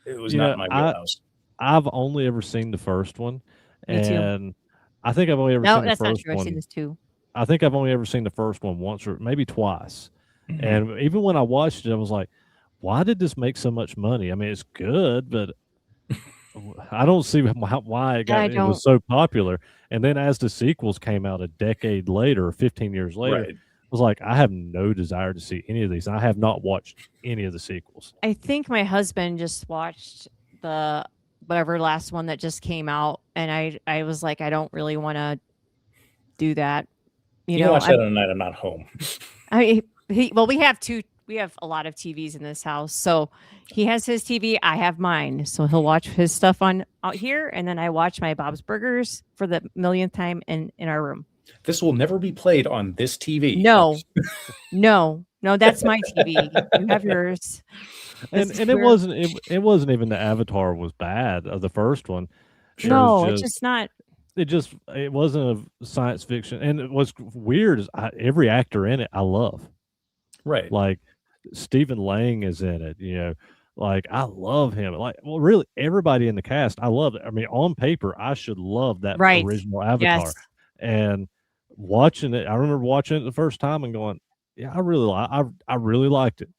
it was not my wheelhouse. I've only ever seen the first one, Me too. and I think I've only ever seen the first one. No, that's not true. I've seen this too. I think I've only ever seen the first one once or maybe twice. And even when I watched it, I was like, why did this make so much money? I mean, it's good, but I don't see why it was so popular. And then as the sequels came out a decade later, 15 years later, I was like, I have no desire to see any of these. And I have not watched any of the sequels. I think my husband just watched the whatever last one that just came out. And I was like, I don't really want to do that. You can watch that on a night I'm not home. I mean, we have a lot of TVs in this house. So he has his TV, I have mine. So he'll watch his stuff on out here, and then I watch my Bob's Burgers for the millionth time in our room. This will never be played on this TV. No, that's my TV. You have yours. And it wasn't even the Avatar was bad of the first one. No, it's just not. It wasn't a science fiction, and what's weird is every actor in it I love. Right. Like Stephen Lang is in it, like I love him. Like, well, really everybody in the cast, I love it. I mean, on paper, I should love that original Avatar. Yes. And watching it, I remember watching it the first time and going, yeah, I really liked it,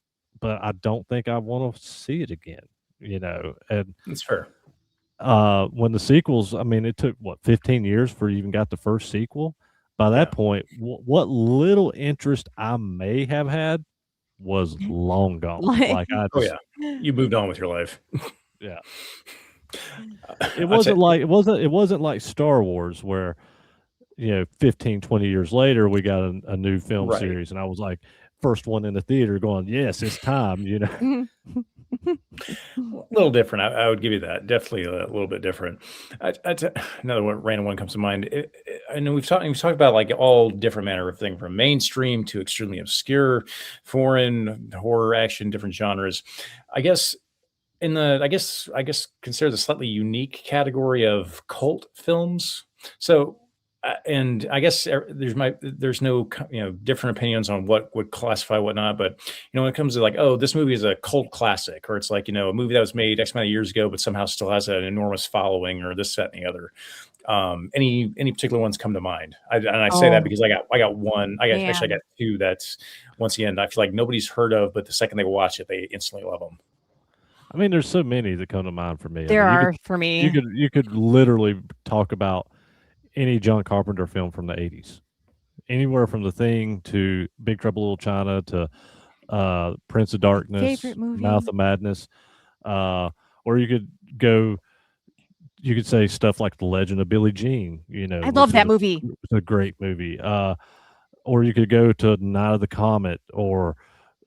but I don't think I want to see it again, and that's fair. When the sequels, I mean, it took 15 years for you even got the first sequel. By that point, what little interest I may have had was long gone. You moved on with your life. Yeah. It wasn't like Star Wars where 15, 20 years later we got a new film series, and I was like first one in the theater going, yes, it's time, A little different. I would give you that. Definitely a little bit different. Another one, random one comes to mind. I know we've talked about like all different manner of thing, from mainstream to extremely obscure, foreign, horror, action, different genres. I guess consider the slightly unique category of cult films. So. And I guess there's no different opinions on what would classify whatnot, but when it comes to like, oh, this movie is a cult classic, or it's like a movie that was made X amount of years ago but somehow still has an enormous following, or this, that, and the other. Any particular ones come to mind? I say that because I got one. I got two. That's, once again, I feel like nobody's heard of, but the second they watch it, they instantly love them. I mean, there's so many that come to mind for me. For me. You could literally talk about any John Carpenter film from the 80s, anywhere from The Thing to Big Trouble in Little China to Prince of Darkness, Mouth of Madness, or you could say stuff like The Legend of Billie Jean. I love that movie. It's a great movie. Or you could go to Night of the Comet or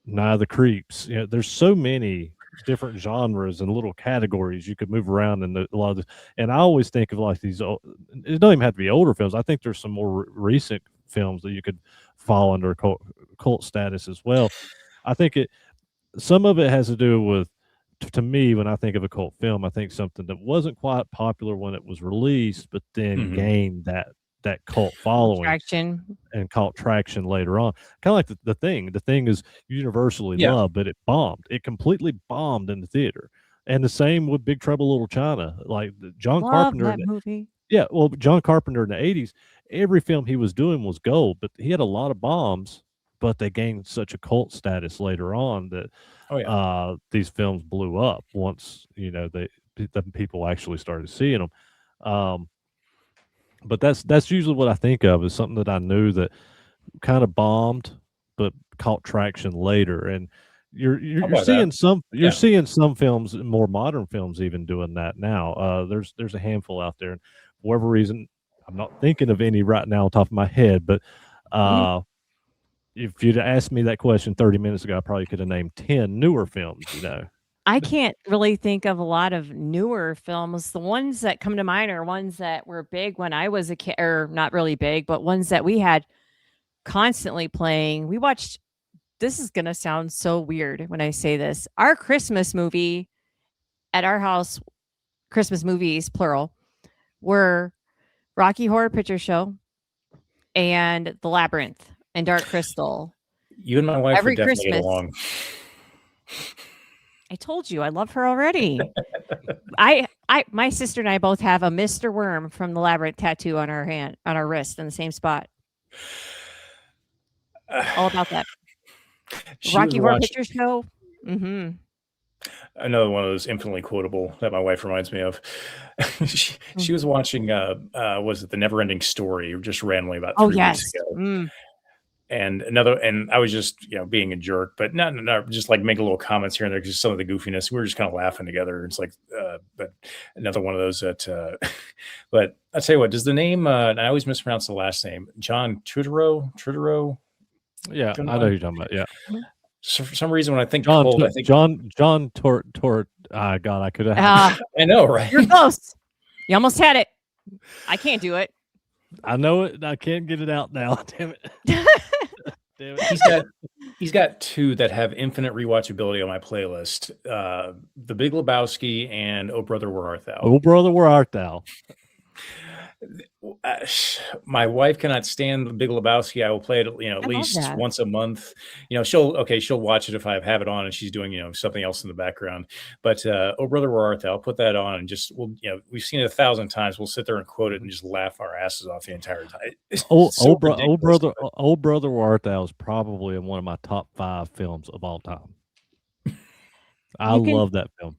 Night of the Creeps. There's so many different genres and little categories you could move around in a lot of this. And I always think of like these, it don't even have to be older films. I think there's some more recent films that you could fall under cult status as well. I think some of it has to do with, to me, when I think of a cult film, I think something that wasn't quite popular when it was released, but then gained that cult following and cult traction later on. Kind of like the Thing. The Thing is universally loved, but it bombed. It completely bombed in the theater. And the same with Big Trouble in Little China. Like John Carpenter. That movie. Yeah, well, John Carpenter in the 80s, every film he was doing was gold, but he had a lot of bombs, but they gained such a cult status later on that these films blew up once, the people actually started seeing them. But that's usually what I think of as something that I knew that kind of bombed, but caught traction later. And you're seeing seeing some films, more modern films, even doing that now. There's a handful out there, and for whatever reason, I'm not thinking of any right now on top of my head. But if you'd asked me that question 30 minutes ago, I probably could have named 10 newer films. I can't really think of a lot of newer films. The ones that come to mind are ones that were big when I was a kid, or not really big, but ones that we had constantly playing. We watched, this is going to sound so weird when I say this, our Christmas movie at our house, Christmas movies, plural, were Rocky Horror Picture Show and The Labyrinth and Dark Crystal. You and my wife would definitely get along. I told you I love her already. My sister and I both have a Mr. Worm from The Labyrinth tattoo on our wrist in the same spot. All about that. Rocky Horror Picture Show. Mm-hmm. Another one of those infinitely quotable that my wife reminds me of. she was watching was it The Never Ending Story just randomly about 3 weeks ago. and I was just, being a jerk, but not just like making little comments here and there because some of the goofiness. We were just kind of laughing together. It's like, but another one of those that, but I'll tell you what, does the name, and I always mispronounce the last name, John Turturro? Yeah, I know who you're talking about. Yeah. So for some reason, when I think John, cold, I think John Tort. God, I could have. I know, right? You're close. You almost had it. I can't do it. I know it. I can't get it out now. Damn it. Damn it. He's got two that have infinite rewatchability on my playlist: The Big Lebowski and Oh Brother, Where Art Thou? Oh brother, where art thou? My wife cannot stand The Big Lebowski. I will play it, at least that. once a month. She'll watch it if I have it on and she's doing, something else in the background. But Oh Brother, Where Art Thou? I'll put that on and we've seen it 1,000 times. We'll sit there and quote it and just laugh our asses off the entire time. Oh brother, where art thou is probably in one of my top 5 films of all time. I love that film.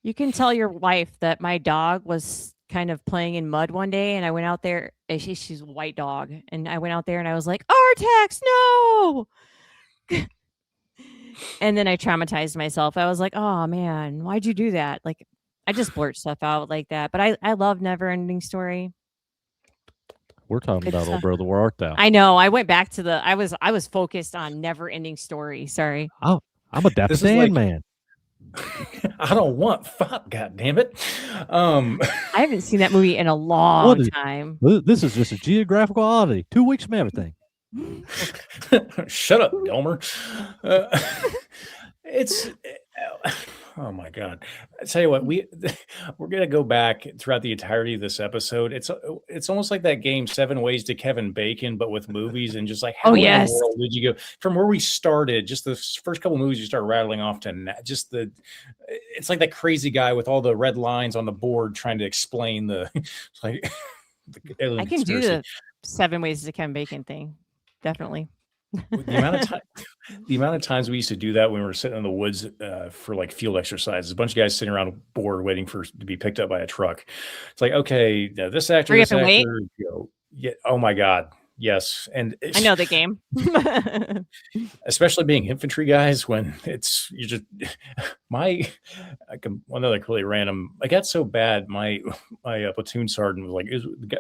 You can tell your wife that my dog was kind of playing in mud one day, and I went out there. She's a white dog, and I went out there and I was like, Artax, no. And then I traumatized myself. I was like, oh man, why'd you do that? Like, I just blurt stuff out like that. But I love Never Ending Story. We're talking about Oh Brother, Where Art Thou? I know. I went back to I was focused on Never Ending Story. Sorry. Oh, I'm a Dapper Dan man. I don't want fuck, god damn it. I haven't seen that movie in a long time. This is just a geographical oddity. 2 weeks from everything. Shut up, Delmer. It's oh my god. I tell you what, we're gonna go back throughout the entirety of this episode. It's almost like that game 7 Ways to Kevin Bacon, but with movies, and just like how in the world did you go from where we started, just the first couple movies you start rattling off to it's like that crazy guy with all the red lines on the board trying to explain the like I can do the 7 Ways to Kevin Bacon thing. Definitely. The amount of times we used to do that when we were sitting in the woods for like field exercises, a bunch of guys sitting around a board waiting to be picked up by a truck. It's like, okay, now this actor, yeah, oh my god, yes, and I know the game. Especially being infantry guys when one other really random. I got so bad. My platoon sergeant was like,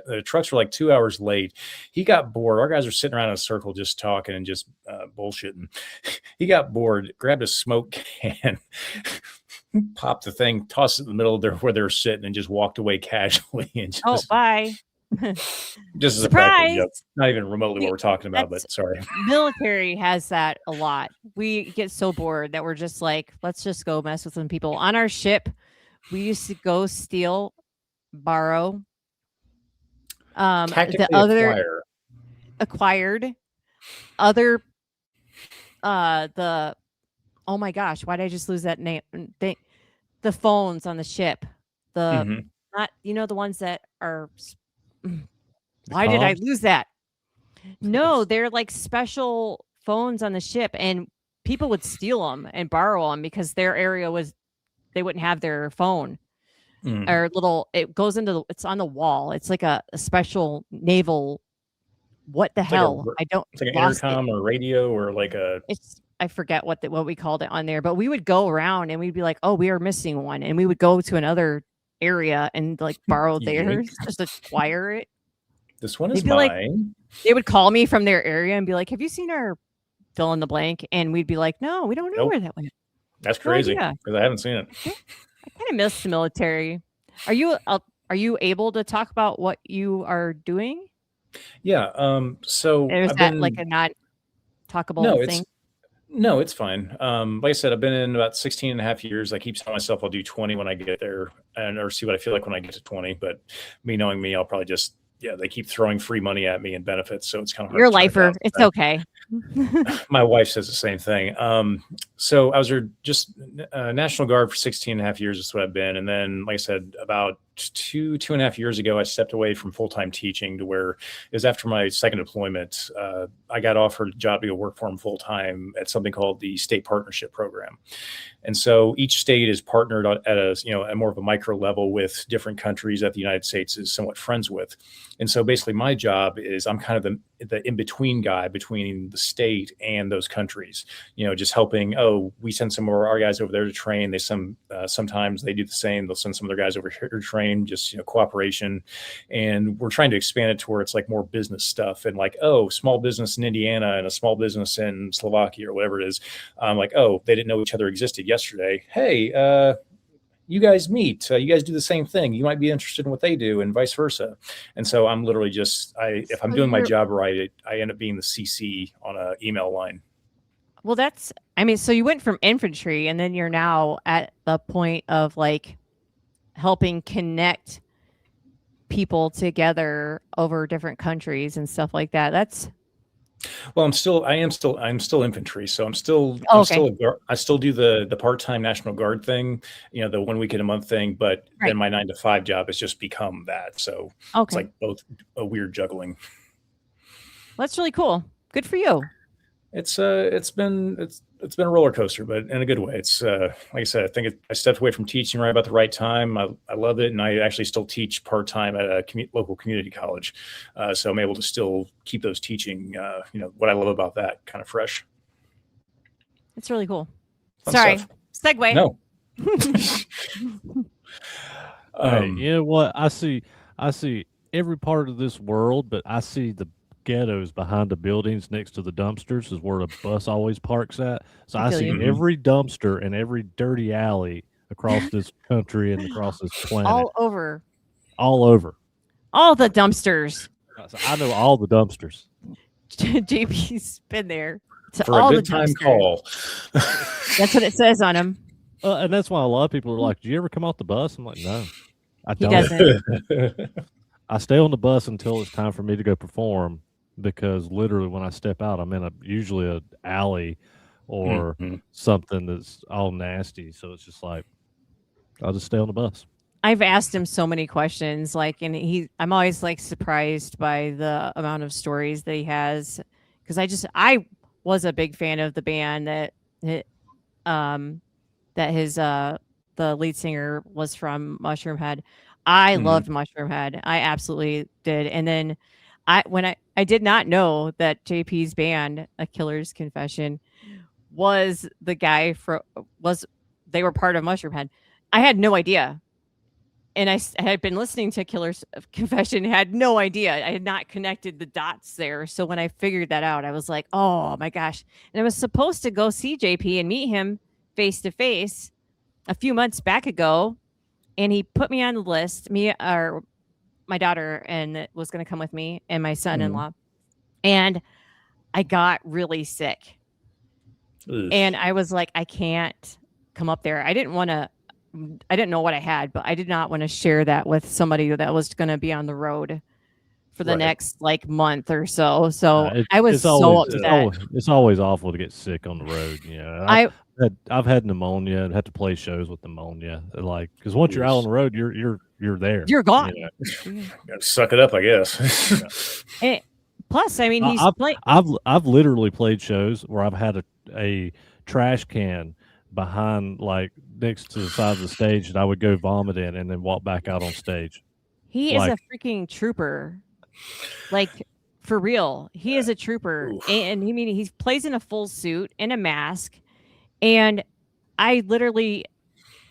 the trucks were like 2 hours late. He got bored. Our guys were sitting around in a circle just talking and just bullshitting. He got bored, grabbed a smoke can, popped the thing, tossed it in the middle of where they're sitting, and just walked away casually. And just, bye. Just as a practical joke. Not even remotely what we're talking about, but sorry. Military has that a lot. We get so bored that we're just like, let's just go mess with some people. On our ship, we used to go steal, borrow, the other acquired other the oh my gosh, why did I just lose that name? The phones on the ship. The not the ones that are why did I lose that? No, they're like special phones on the ship, and people would steal them and borrow them because their area they wouldn't have their phone or it's on the wall. It's like a special naval. What the hell? It's like an intercom or radio or like I forget what we called it on there, but we would go around and we'd be like, oh, we are missing one, and we would go to another area and like borrow theirs just to acquire it. This one is mine. They would call me from their area and be like, have you seen our fill in the blank? And we'd be like, no, we don't know where that went. That's crazy because I haven't seen it. I kind of miss the military. Are you able to talk about what you are doing? Yeah. So is that like a not talkable thing? No, it's fine. Like I said, I've been in about 16 and a half years. I keep telling myself I'll do 20 when I get there or see what I feel like when I get to 20. But me knowing me, I'll probably just, they keep throwing free money at me and benefits. So it's kind of hard. You're a lifer. It's okay. My wife says the same thing. So I was just National Guard for 16 and a half years. That's what I've been. And then, like I said, about two and a half years ago, I stepped away from full-time teaching to where it was after my second deployment. I got offered a job to go work for them full-time at something called the State Partnership Program. And so each state is partnered at a more of a micro level with different countries that the United States is somewhat friends with. And so basically my job is I'm kind of the in-between guy between the state and those countries, just helping. Oh, we send some of our guys over there to train. Sometimes they do the same. They'll send some of their guys over here to train, just, cooperation. And we're trying to expand it to where it's like more business stuff and like, oh, small business in Indiana and a small business in Slovakia or whatever it is. Like, oh, they didn't know each other existed yesterday. Hey, you guys meet, you guys do the same thing. You might be interested in what they do and vice versa. And so I'm literally if I'm doing my job right, I end up being the CC on an email line. Well, so you went from infantry and then you're now at the point of like helping connect people together over different countries and stuff like that. Well, I'm still infantry, so I still do the part-time National Guard thing, the 1 week in a month thing, but then my 9 to 5 job has just become that. So it's like both a weird juggling. That's really cool. Good for you. It's been a roller coaster, but in a good way. It's like I said, I think I stepped away from teaching right about the right time. I love it, and I actually still teach part-time at a local community college, so I'm able to still keep those teaching. What I love about that kind of fresh. It's really cool. Fun Sorry, stuff. segue. No. You know what? I see every part of this world, but I see the ghettos behind the buildings next to the dumpsters is where the bus always parks at. So I see every dumpster and every dirty alley across this country and across this planet. All over. All the dumpsters. So I know all the dumpsters. JP's been there. For a good time call. That's what it says on him. And that's why a lot of people are like, "Do you ever come off the bus?" I'm like, "No, I don't." He doesn't. I stay on the bus until it's time for me to go perform, because literally when I step out, I'm in usually an alley or something that's all nasty. So it's just like, I'll just stay on the bus. I've asked him so many questions, I'm always like surprised by the amount of stories that he has, because I was a big fan of the band that the lead singer was from Mushroom Head. I loved Mushroom Head. I absolutely did. And then I did not know that JP's band, A Killer's Confession, was the guy they were part of Mushroom Head. I had no idea. And I had been listening to Killer's Confession, had no idea. I had not connected the dots there. So when I figured that out, I was like, oh my gosh. And I was supposed to go see JP and meet him face to face a few months back ago. And he put me on the list, or my daughter, and was going to come with me, and my son-in-law. And I got really sick. Ugh. And I was like, I can't come up there. I didn't know what I had, but I did not want to share that with somebody that was going to be on the road for the next month or so. So I was so upset. It's always awful to get sick on the road. I've had pneumonia and had to play shows with pneumonia. Because once you're out on the road, you're there. You're gone. Gotta suck it up, I guess. Plus, I mean, I've literally played shows where I've had a trash can behind, next to the side of the stage, that I would go vomit in and then walk back out on stage. He is a freaking trooper. For real, he is a trooper. And he plays in a full suit and a mask. And I literally,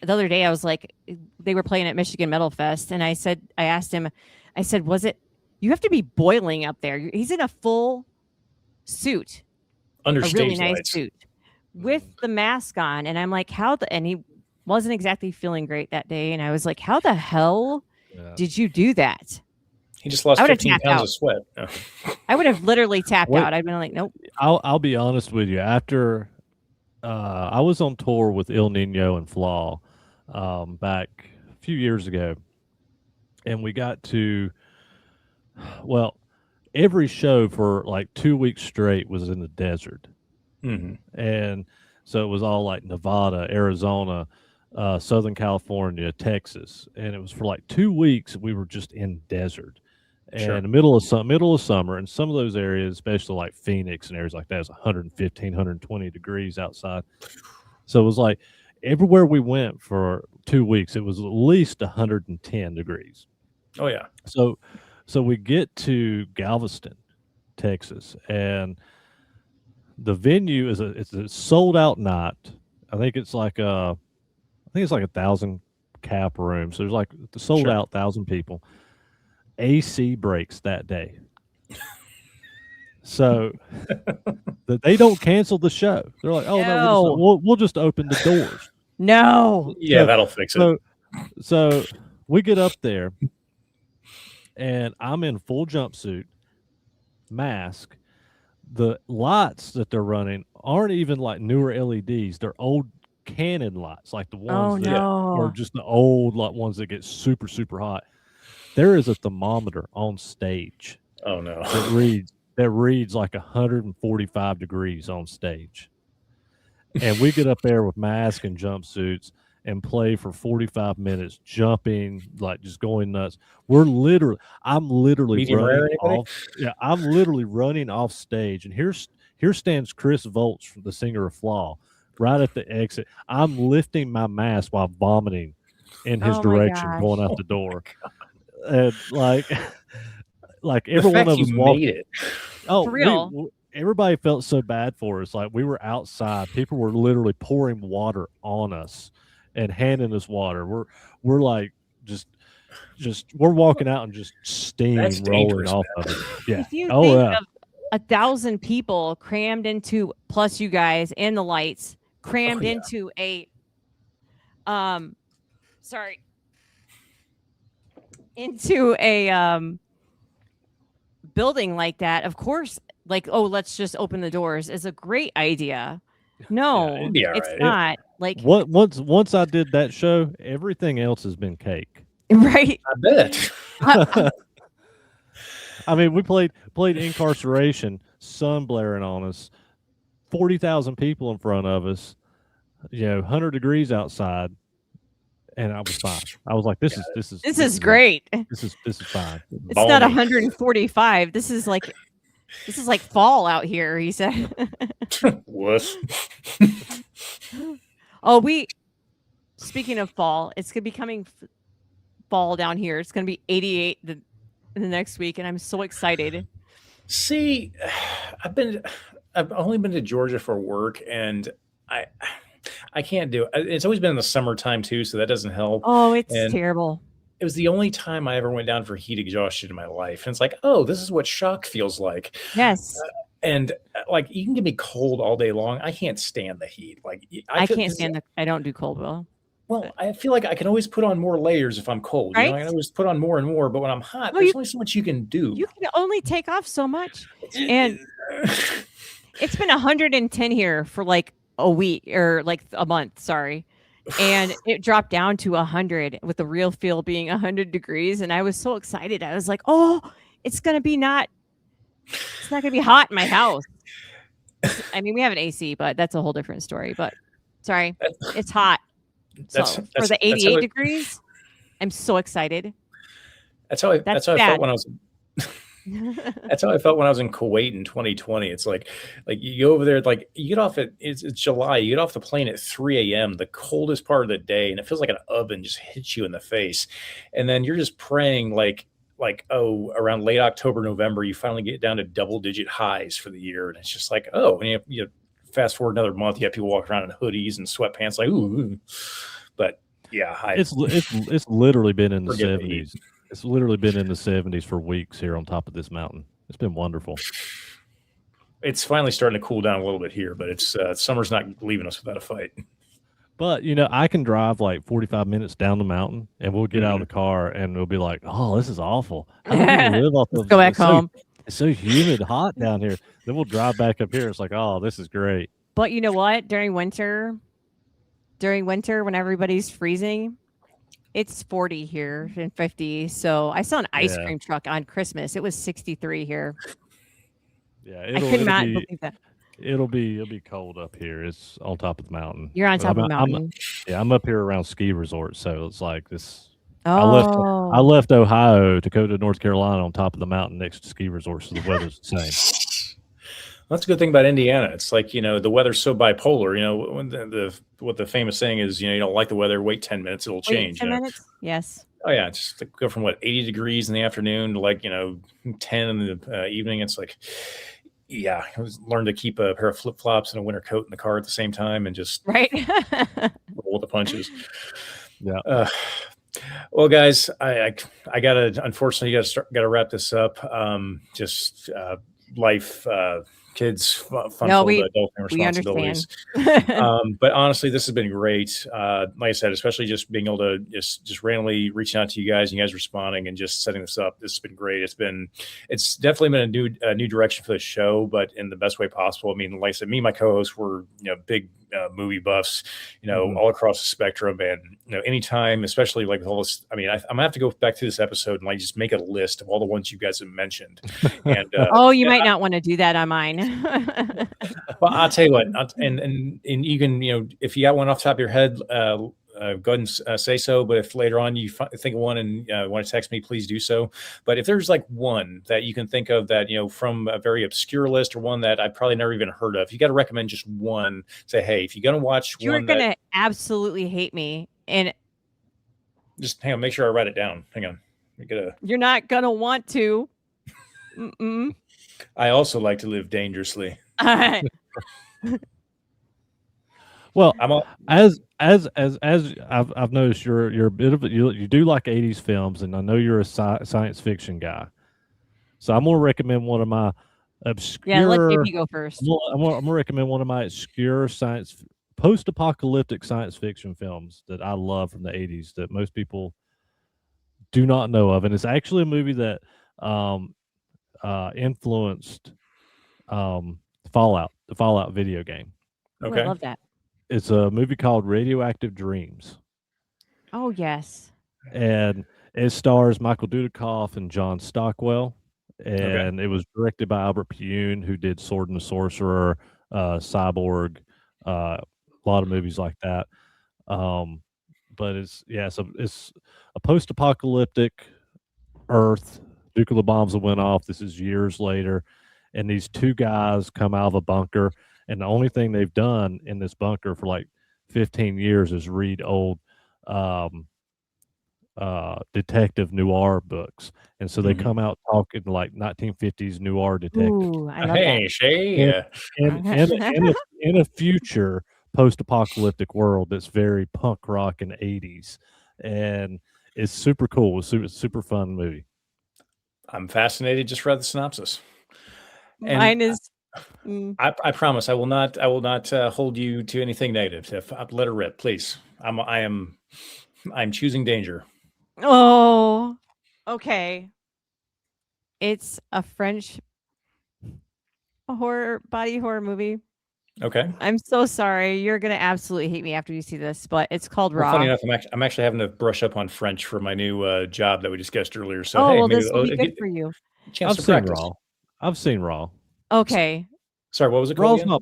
the other day, I was like, they were playing at Michigan Metal Fest. And I asked him, was it, you have to be boiling up there. He's in a full suit, under a stage really nice lights. suit with the mask on. And I'm like, and he wasn't exactly feeling great that day. And I was like, how the hell did you do that? He just lost 15 pounds of sweat. I would have literally tapped out. I'd been like, nope. I'll be honest with you. After I was on tour with Il Nino and Flaw back a few years ago, and we got to, every show for 2 weeks straight was in the desert. And so it was all Nevada, Arizona, Southern California, Texas, and it was for 2 weeks we were just in desert. And the middle of summer, and some of those areas, especially Phoenix and areas like that, is 115, 120 degrees outside. So it was everywhere we went for 2 weeks, it was at least 110 degrees. Oh yeah. So we get to Galveston, Texas, and the venue it's a sold out night. I think it's like 1,000 cap room. So there's like the sold out 1,000 people. AC breaks that day. So they don't cancel the show. They're like, oh no, we'll just open the doors. No. Yeah, that'll fix it. So we get up there, and I'm in full jumpsuit, mask. The lights that they're running aren't even like newer LEDs. They're old Canon lights, like the ones that are just the old like ones that get super, super hot. There is a thermometer on stage. Oh no. That reads like 145 degrees on stage. And we get up there with masks and jumpsuits and play for 45 minutes, jumping, like just going nuts. I'm literally running off stage. And here stands Chris Voltz, the singer of Flaw, right at the exit. I'm lifting my mask while vomiting in his direction, going out the door. And like every one of us walked it. Oh, for real. Everybody felt so bad for us. Like we were outside. People were literally pouring water on us and handing us water. We're like just we're walking out and just steam rolling off of it. Yeah. If you think of 1,000 people crammed into, plus you guys and the lights crammed into a building like that, of course, like, oh, let's just open the doors is a great idea. No, it's not. Like once I did that show, everything else has been cake. Right. I bet. I mean, we played Incarceration, sun blaring on us, 40,000 people in front of us, 100 degrees outside. And I was fine. I was like, this is great. This is fine. It's not 145. This is like fall out here, he said. Wuss. Speaking of fall, it's going to be coming fall down here. It's going to be 88 the next week, and I'm so excited. See, I've only been to Georgia for work, and I can't do it. It's always been in the summertime too, so that doesn't help. Oh, it's terrible. It was the only time I ever went down for heat exhaustion in my life. And it's like, oh, this is what shock feels like. Yes. And like, you can give me cold all day long. I can't stand the heat. Like I can't stand I don't do cold well. Well, I feel like I can always put on more layers if I'm cold. Right? I can always put on more and more, but when I'm hot, there's only so much you can do. You can only take off so much. And it's been 110 here for like a week or like a month, sorry. And it dropped down to 100 with the real feel being 100 degrees. And I was so excited. I was like, oh, it's not going to be hot in my house. I mean, we have an AC, but that's a whole different story. But sorry, it's hot. So for the 88 degrees, I'm so excited. That's how I felt when I was. That's how I felt when I was in Kuwait in 2020. It's like you go over there, like you get off it's July, you get off the plane at 3 a.m., the coldest part of the day, and it feels like an oven just hits you in the face. And then you're just praying around late October, November, you finally get down to double-digit highs for the year. And it's just like, oh, and you fast forward another month, you have people walking around in hoodies and sweatpants, like, ooh. But yeah, it's literally been in the 70s. It's literally been in the 70s for weeks here on top of this mountain. It's been wonderful. It's finally starting to cool down a little bit here, but it's summer's not leaving us without a fight. But I can drive like 45 minutes down the mountain, and we'll get out of the car, and we'll be like, "Oh, this is awful. I don't even live off of. Go back home. It's so humid, hot down here." Then we'll drive back up here. It's like, "Oh, this is great." But you know what? During winter, when everybody's freezing, it's 40 here and 50. So I saw an ice cream truck on Christmas. It was 63 here. Yeah, I could not believe that. It'll be cold up here. It's on top of the mountain. You're on top of the mountain. I'm up here around ski resorts, so it's like this. Oh. I left Ohio to go to North Carolina on top of the mountain next to ski resorts, so the weather's the same. That's a good thing about Indiana. It's like, the weather's so bipolar. When what the famous saying is, you don't like the weather, wait 10 minutes, it'll Wait change. 10 minutes? Yes. Oh yeah, just to go from 80 degrees in the afternoon to 10 in the evening. It's like, yeah, I learn to keep a pair of flip flops and a winter coat in the car at the same time and just Right. roll with the punches. Yeah. Well, guys, I gotta, unfortunately, gotta wrap this up. Just life, kids, fun No, filled adult we understand. responsibilities. But honestly, this has been great. Like I said, especially just being able to just randomly reaching out to you guys responding and just setting this up. This has been great. It's definitely been a new direction for the show, but in the best way possible. I mean, like I said, me and my co-hosts were big movie buffs, all across the spectrum, and anytime, especially like with all this. I mean, I'm gonna have to go back to this episode and just make a list of all the ones you guys have mentioned. And you might not want to do that on mine. well, I'll tell you what, and you can, if you got one off the top of your head, go ahead and say so. But if later on you think of one and want to text me, please do so. But if there's one that you can think of that, from a very obscure list or one that I've probably never even heard of, you got to recommend just one. Say, hey, if you're going to watch you're going to absolutely hate me. And just hang on, make sure I write it down. Hang on. You're not going to want to. Mm-mm. I also like to live dangerously. Well, as I've noticed, you're a bit of you do like 80s films, and I know you're a science fiction guy. So I'm gonna recommend one of my obscure. Yeah, let JP go first. I'm gonna recommend one of my obscure post-apocalyptic science fiction films that I love from the 80s that most people do not know of, and it's actually a movie that influenced Fallout, the Fallout video game. Okay. I love that. It's a movie called Radioactive Dreams. Oh, yes. And it stars Michael Dudikoff and John Stockwell. And It was directed by Albert Pyun, who did Sword and the Sorcerer, Cyborg, a lot of movies like that. But it's a post-apocalyptic Earth. Nuclear bombs have went off. This is years later. And these two guys come out of a bunker. And the only thing they've done in this bunker for 15 years is read old detective noir books. And so they come out talking 1950s noir detective. Ooh, I love hey, that. Shay. In a future post-apocalyptic world that's very punk rock and 80s. And it's super cool. It's super fun movie. I'm fascinated. Just read the synopsis. And mine is. I promise I will not hold you to anything negative. If let it rip, please. I'm choosing danger. Oh, okay. It's a French body horror movie. Okay. I'm so sorry. You're gonna absolutely hate me after you see this, but it's called Raw. Funny enough, I'm actually having to brush up on French for my new job that we discussed earlier. So this will be good for you. Chance to practice. I've seen Raw. Okay. Sorry, what was it called? Raw's not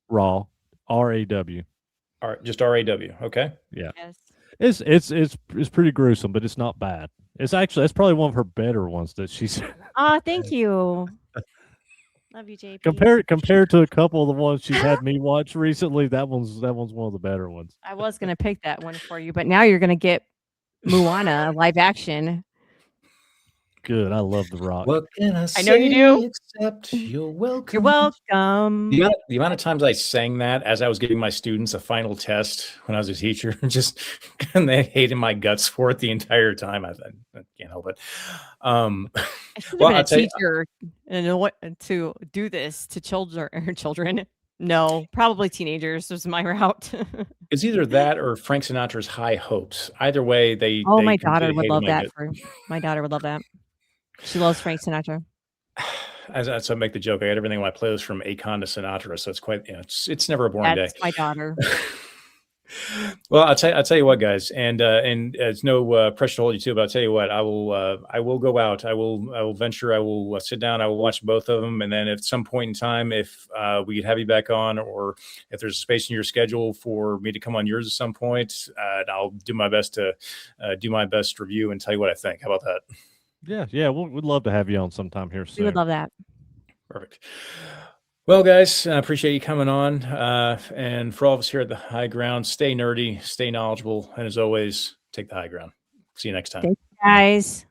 Raw. R-A-W. Just R-A-W. Okay. Yeah. Yes. It's pretty gruesome, but it's not bad. It's probably one of her better ones that she's. Thank you. Love you, JP. Compared to a couple of the ones she's had me watch recently, that one's one of the better ones. I was gonna pick that one for you, but now you're gonna get Moana live action. Good. I love The Rock. What can I say? I know you do. Except you're welcome. You're welcome. The amount of times I sang that as I was giving my students a final test when I was a teacher, and they hated my guts for it the entire time. I can't help it. I should have been a teacher and know what to do this to children. No, probably teenagers was my route. It's either that or Frank Sinatra's High Hopes. Either way, they. My daughter would love that. My daughter would love that. She loves Frank Sinatra. As I make the joke, I got everything on my playlist from Akon to Sinatra, so it's quite. It's never a boring day. That's my daughter. Well, I'll tell you what, guys, and it's no pressure to hold you to, but I'll tell you what, I will go out. I will venture. I will sit down. I will watch both of them, and then at some point in time, if we could have you back on, or if there's a space in your schedule for me to come on yours at some point, I'll do my best to do my best review and tell you what I think. How about that? Yeah, we'd love to have you on sometime here soon. We would love that. Perfect. Well, guys, I appreciate you coming on. And for all of us here at the High Ground, stay nerdy, stay knowledgeable, and as always, take the high ground. See you next time. Thanks, guys.